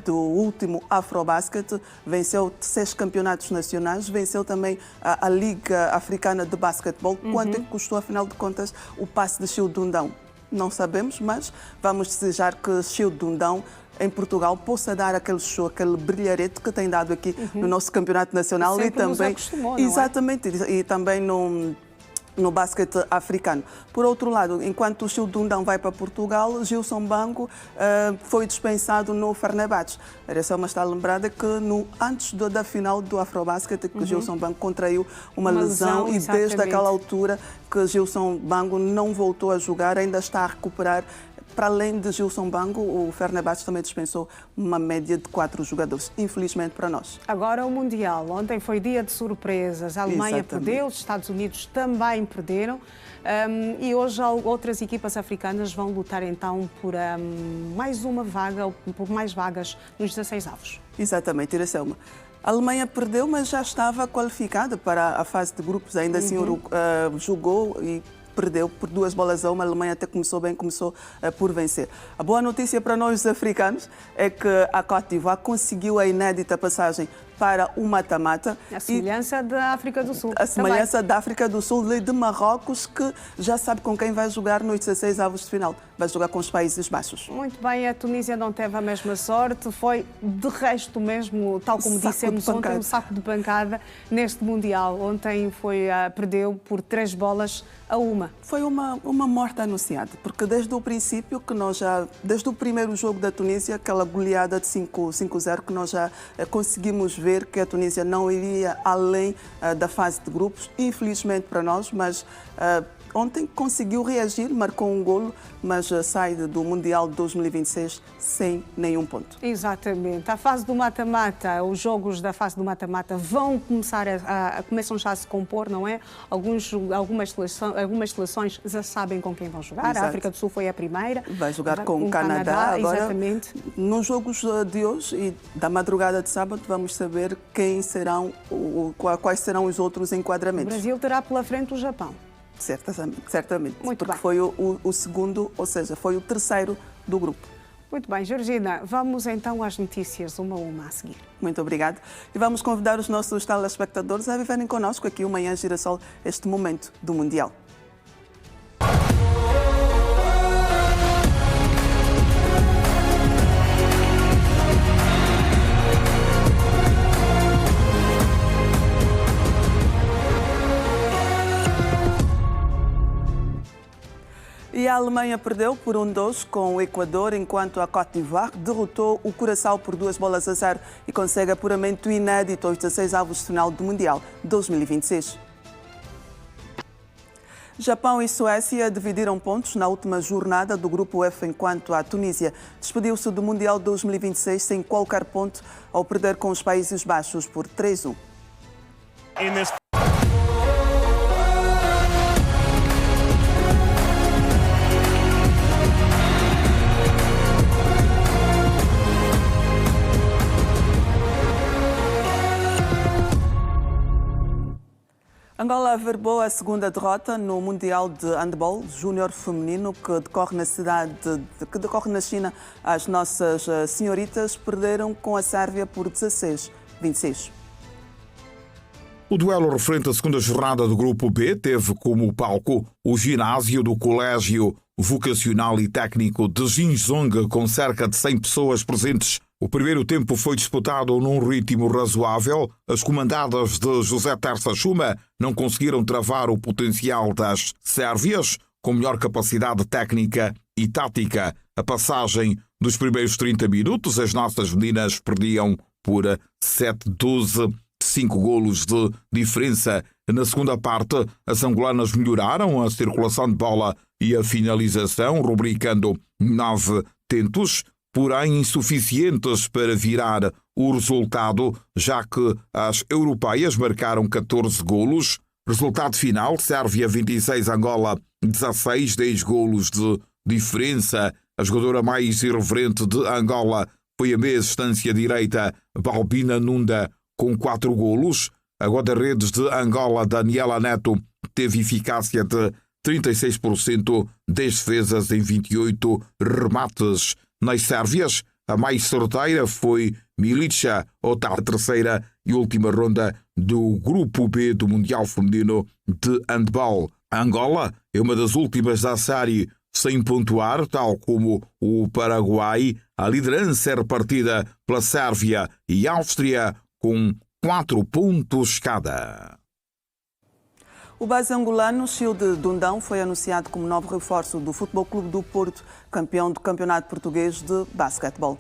do último Afrobasket, venceu 6 campeonatos nacionais, venceu também a Liga Africana de Basquetebol. Quanto é que custou, afinal de contas, o passe de Chil Dundão? Não sabemos, mas vamos desejar que Chil Dundão em Portugal possa dar aquele show, aquele brilharete que tem dado aqui no nosso campeonato nacional sempre e também nos acostumou, não é? Exatamente, e também no basquete africano. Por outro lado, enquanto o Chil Dundão vai para Portugal, Gilson Bango foi dispensado no Fenerbahçe. Era só uma estar lembrada que antes da final do Afrobasket, que Gilson Bango contraiu uma lesão e desde aquela altura que Gilson Bango não voltou a jogar, ainda está a recuperar. Para além de Gilson Bango, o Fenerbahçe também dispensou uma média de 4 jogadores, infelizmente para nós. Agora o Mundial. Ontem foi dia de surpresas. A Alemanha perdeu, os Estados Unidos também perderam. E hoje outras equipas africanas vão lutar então por mais uma vaga, por mais vagas nos 16avos. Exatamente, Iracelma. A Alemanha perdeu, mas já estava qualificada para a fase de grupos. Ainda assim, jogou e perdeu por 2-1. A Alemanha até começou bem, começou por vencer. A boa notícia para nós, os africanos, é que a Côte d'Ivoire conseguiu a inédita passagem para o mata-mata. A semelhança da África do Sul. A semelhança da África do Sul e de Marrocos, que já sabe com quem vai jogar nos 16 avos de final. Vai jogar com os Países Baixos. Muito bem, a Tunísia não teve a mesma sorte. Foi, de resto mesmo, tal como dissemos ontem, um saco de pancada neste Mundial. Ontem perdeu por 3-1. Foi uma morte anunciada, porque desde o princípio, desde o primeiro jogo da Tunísia, aquela goleada de 5-0, que nós já conseguimos ver que a Tunísia não iria além da fase de grupos, infelizmente para nós, mas ontem conseguiu reagir, marcou um golo, mas sai do Mundial de 2026 sem nenhum ponto. Exatamente. A fase do mata-mata, os jogos da fase do mata-mata vão começar começam já a se compor, não é? Algumas seleções já sabem com quem vão jogar. Exato. A África do Sul foi a primeira. Vai jogar com o Canadá agora. Exatamente. Nos jogos de hoje e da madrugada de sábado vamos saber quais serão os outros enquadramentos. O Brasil terá pela frente o Japão. Certamente. Muito porque bem. Foi o segundo, ou seja, foi o terceiro do grupo. Muito bem, Georgina, vamos então às notícias, uma a uma a seguir. Muito obrigado. E vamos convidar os nossos telespectadores a viverem connosco aqui o Manhã Girassol, este momento do Mundial. E a Alemanha perdeu por 1-2 com o Equador, enquanto a Côte d'Ivoire derrotou o Curaçao por 2-0 e consegue apuramento inédito aos 16 avos de final do Mundial 2026. Japão e Suécia dividiram pontos na última jornada do Grupo F, enquanto a Tunísia despediu-se do Mundial 2026 sem qualquer ponto ao perder com os Países Baixos por 3-1. Angola averbou a segunda derrota no Mundial de Handball Júnior Feminino que decorre na China. As nossas senhoritas perderam com a Sérvia por 16-26. O duelo referente à segunda jornada do Grupo B teve como palco o ginásio do Colégio Vocacional e Técnico de Jinzhong, com cerca de 100 pessoas presentes. O primeiro tempo foi disputado num ritmo razoável. As comandadas de José Terça Chuma não conseguiram travar o potencial das sérvias, com melhor capacidade técnica e tática. A passagem dos primeiros 30 minutos, as nossas meninas perdiam por 7-12, 5 golos de diferença. Na segunda parte, as angolanas melhoraram a circulação de bola e a finalização, rubricando 9 tentos, porém insuficientes para virar o resultado, já que as europeias marcaram 14 golos. Resultado final, Sérvia 26, Angola 16, 10 golos de diferença. A jogadora mais irreverente de Angola foi a meia-distância direita Balbina Nunda, com 4 golos. A guarda-redes de Angola, Daniela Neto, teve eficácia de 36%, 10 defesas em 28 remates. Nas sérvias, a mais certeira foi Milica, a terceira e última ronda do Grupo B do Mundial Feminino de Handball. A Angola é uma das últimas da série sem pontuar, tal como o Paraguai. A liderança é repartida pela Sérvia e Áustria, com 4 pontos cada. O base angolano Childe Dundão foi anunciado como novo reforço do Futebol Clube do Porto, campeão do Campeonato Português de Basquetebol.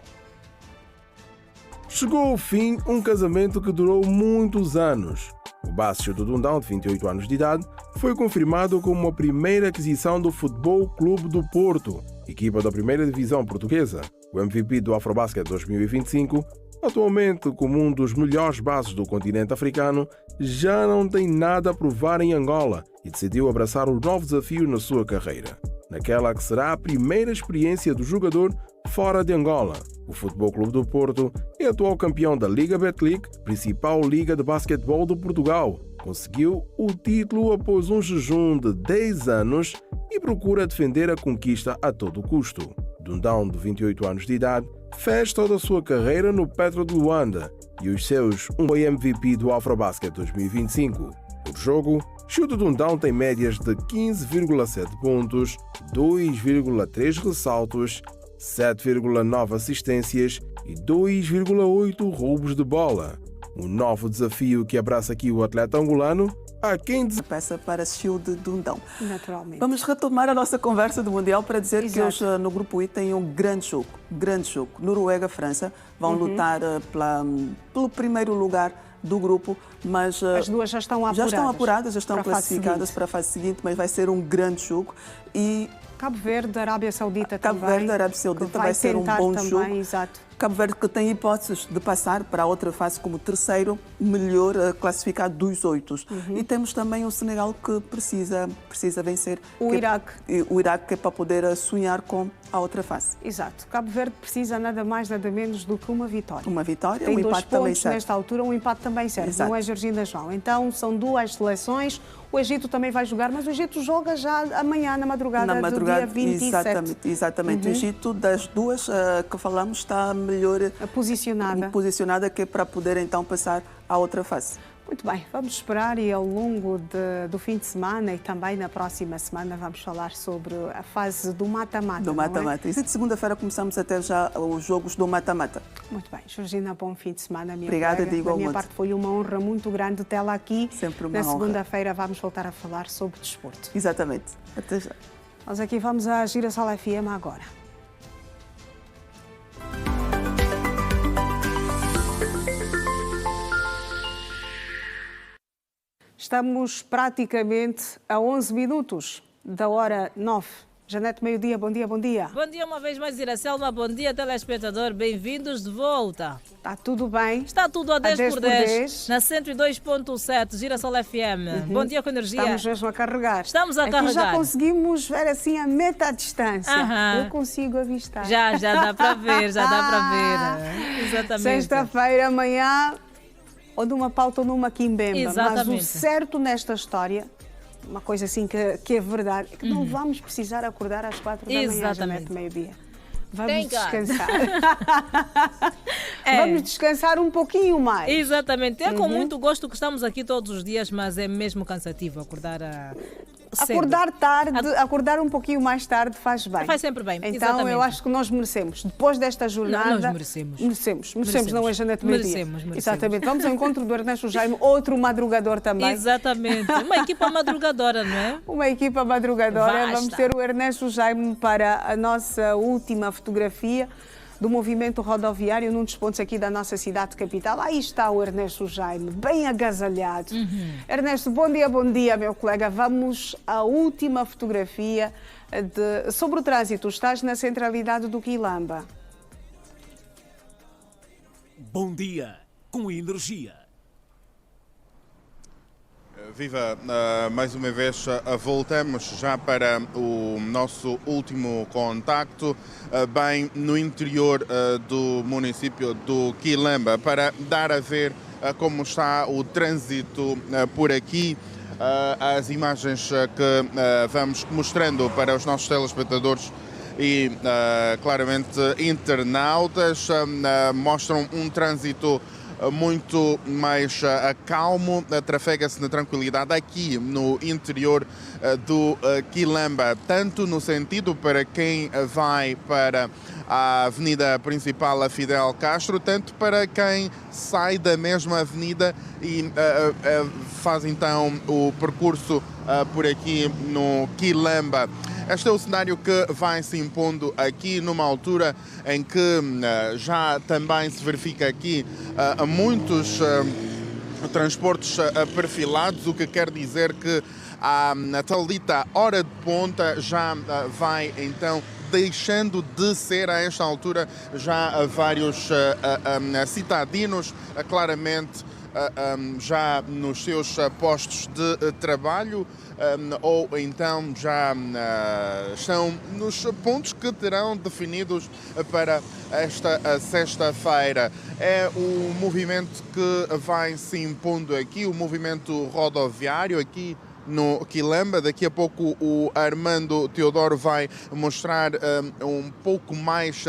Chegou ao fim um casamento que durou muitos anos. O base Childe Dundão, de 28 anos de idade, foi confirmado como a primeira aquisição do Futebol Clube do Porto, equipa da primeira divisão portuguesa. O MVP do Afrobasket 2025, atualmente como um dos melhores bases do continente africano, já não tem nada a provar em Angola e decidiu abraçar um novo desafio na sua carreira, naquela que será a primeira experiência do jogador fora de Angola. O Futebol Clube do Porto é atual campeão da Liga Betclic, principal liga de basquetebol de Portugal. Conseguiu o título após um jejum de 10 anos e procura defender a conquista a todo custo. Dundão, de 28 anos de idade, fez toda a sua carreira no Petro de Luanda e os seus foi MVP do Afrobasket 2025. Por jogo, Chiuta Dundão tem médias de 15,7 pontos, 2,3 ressaltos, 7,9 assistências e 2,8 roubos de bola. Um novo desafio que abraça aqui o atleta angolano, a quem peça para Chiuta Dundão. Naturalmente. Vamos retomar a nossa conversa do Mundial para dizer que hoje no Grupo I tem um grande jogo. Noruega-França vão lutar pelo primeiro lugar do grupo, mas as duas já estão apuradas, já estão classificadas para a fase seguinte, mas vai ser um grande jogo. E Cabo Verde, Arábia Saudita Cabo Verde, Arábia Saudita vai ser um bom jogo. Exato. Cabo Verde que tem hipóteses de passar para a outra fase como terceiro melhor classificado dos 8. E temos também o Senegal que precisa vencer o Iraque. O Iraque que é para poder sonhar com a outra fase. Exato. Cabo Verde precisa nada mais, nada menos do que uma vitória. Uma vitória, tem um dois empate também pontos serve. nesta altura, um empate também serve. Exato. Não é, Georgina João? Então, são duas seleções. O Egito também vai jogar, mas o Egito joga já amanhã, na madrugada do dia 27. Exatamente. O Egito, das duas que falamos, está melhor posicionada que é para poder então passar à outra fase. Muito bem, vamos esperar e ao longo do fim de semana e também na próxima semana vamos falar sobre a fase do mata-mata. Do mata-mata. E de segunda-feira começamos até já os jogos do mata-mata. Muito bem. Georgina, bom fim de semana, minha Obrigada, colega. Digo. Da minha parte foi uma honra muito grande tê-la aqui. Sempre uma honra. Na segunda-feira vamos voltar a falar sobre desporto. Exatamente. Até já. Nós aqui vamos à Girassol FM agora. Estamos praticamente a 11 minutos da hora 9. Janete, meio-dia, bom dia, bom dia. Bom dia uma vez mais, Iracelma. Bom dia, telespectador. Bem-vindos de volta. Está tudo bem? Está tudo a 10 por 10. Na 102.7, Girassol FM. Bom dia com energia. Estamos mesmo a carregar. Estamos a aqui carregar. Já conseguimos ver assim a meta à distância. Eu consigo avistar. Já dá para ver, Exatamente. Sexta-feira, amanhã, ou numa pauta ou numa quimbemba. Exatamente. Mas o certo nesta história, uma coisa assim que é verdade, é que não vamos precisar acordar às 4 da manhã, Janete, meio-dia. Vamos descansar. Vamos descansar um pouquinho mais. Exatamente. É com muito gosto que estamos aqui todos os dias, mas é mesmo cansativo acordar Acordar tarde, acordar um pouquinho mais tarde faz bem. Faz sempre bem. Então Exatamente. eu acho que nós merecemos. Depois desta jornada. Nós merecemos. Merecemos, não é, Janete? Merecemos. Exatamente. Vamos ao encontro do Ernesto Jaime, outro madrugador também. Exatamente. Uma equipa madrugadora, não é? Uma equipa madrugadora. Basta. Vamos ter o Ernesto Jaime para a nossa última fotografia do movimento rodoviário num dos pontos aqui da nossa cidade capital. Aí está o Ernesto Jaime, bem agasalhado. Ernesto, bom dia, meu colega. Vamos à última fotografia sobre o trânsito. Estás na centralidade do Quilamba. Bom dia, com energia. Viva, mais uma vez voltamos já para o nosso último contacto, bem no interior do município do Quilamba, para dar a ver como está o trânsito por aqui. As imagens que vamos mostrando para os nossos telespectadores e claramente internautas mostram um trânsito muito mais calmo, trafega-se na tranquilidade aqui no interior do Quilamba, tanto no sentido para quem vai para a avenida principal, a Fidel Castro, tanto para quem sai da mesma avenida e faz então o percurso por aqui no Quilamba. Este é o cenário que vai se impondo aqui numa altura em que já também se verifica aqui muitos transportes perfilados, o que quer dizer que a talita hora de ponta já vai então deixando de ser a esta altura já vários cidadinos claramente já nos seus postos de trabalho ou então já estão nos pontos que terão definidos para esta sexta-feira. É o movimento que vai se impondo aqui, o movimento rodoviário aqui no Quilamba. Daqui a pouco o Armando Teodoro vai mostrar um pouco mais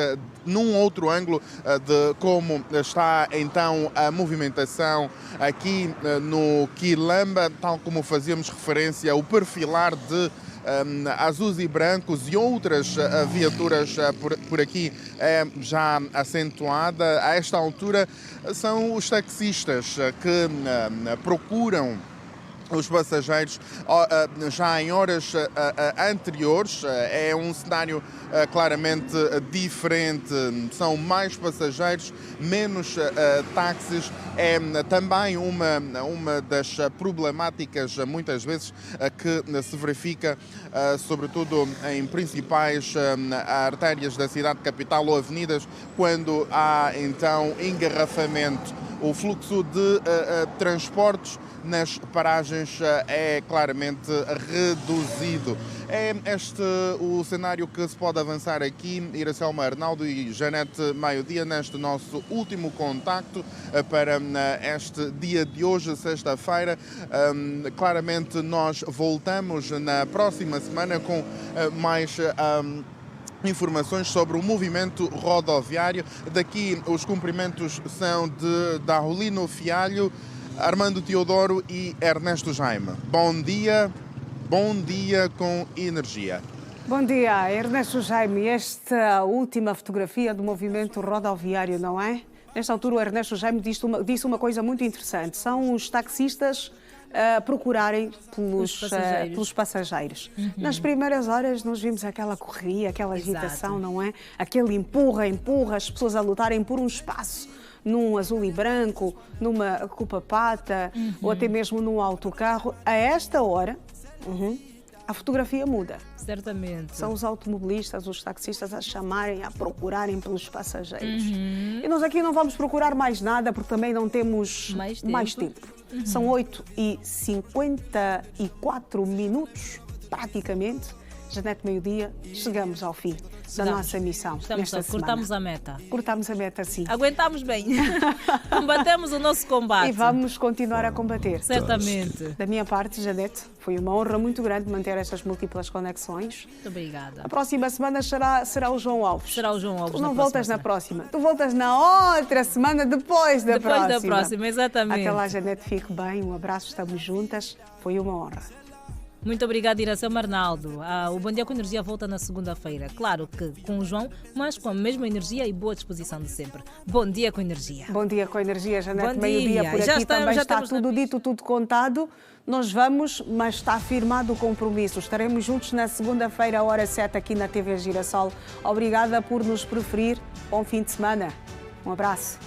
num outro ângulo de como está então a movimentação aqui no Quilamba, tal como fazíamos referência, o perfilar de azuis e brancos e outras viaturas por aqui é já acentuada. A esta altura são os taxistas que procuram os passageiros já em horas anteriores. É um cenário claramente diferente. São mais passageiros, menos táxis. É também uma das problemáticas, muitas vezes, que se verifica, sobretudo em principais artérias da cidade capital ou avenidas, quando há então engarrafamento. O fluxo de transportes nas paragens é claramente reduzido. É este o cenário que se pode avançar aqui. Iracelma Arnaldo e Janete Meio-Dia, neste nosso último contacto para este dia de hoje, sexta-feira. Claramente nós voltamos na próxima semana com mais informações sobre o movimento rodoviário. Daqui os cumprimentos são de Darolino Fialho, Armando Teodoro e Ernesto Jaime. Bom dia com energia. Bom dia, Ernesto Jaime. Esta última fotografia do movimento rodoviário, não é? Nesta altura, o Ernesto Jaime disse uma coisa muito interessante. São os taxistas procurarem pelos passageiros. Uhum. Nas primeiras horas nós vimos aquela correria, aquela agitação, não é? Aquele empurra, as pessoas a lutarem por um espaço num azul e branco, numa cupa-pata, ou até mesmo num autocarro. A esta hora, a fotografia muda. Certamente. São os automobilistas, os taxistas a chamarem, a procurarem pelos passageiros. E nós aqui não vamos procurar mais nada, porque também não temos mais tempo. São 8h54, praticamente. Janete Meio-Dia, chegamos ao fim da nossa missão. Cortamos a meta. Cortamos a meta, sim. Aguentamos bem. Combatemos o nosso combate. E vamos continuar a combater. Certamente. Da minha parte, Janete, foi uma honra muito grande manter estas múltiplas conexões. Muito obrigada. A próxima semana será o João Alves. Será o João Alves. Tu não voltas na próxima. Tu voltas na outra semana, depois da próxima. Depois da próxima, exatamente. Até lá, Janete, fique bem. Um abraço, estamos juntas. Foi uma honra. Muito obrigada, Iracelma Arnaldo. O Bom Dia com Energia volta na segunda-feira. Claro que com o João, mas com a mesma energia e boa disposição de sempre. Bom dia com energia. Bom dia com energia, Janete. Bom Meio-dia por aqui também está tudo na dito, tudo contado. Nós vamos, mas está firmado o compromisso. Estaremos juntos na segunda-feira, hora 7, aqui na TV Girassol. Obrigada por nos preferir. Bom fim de semana. Um abraço.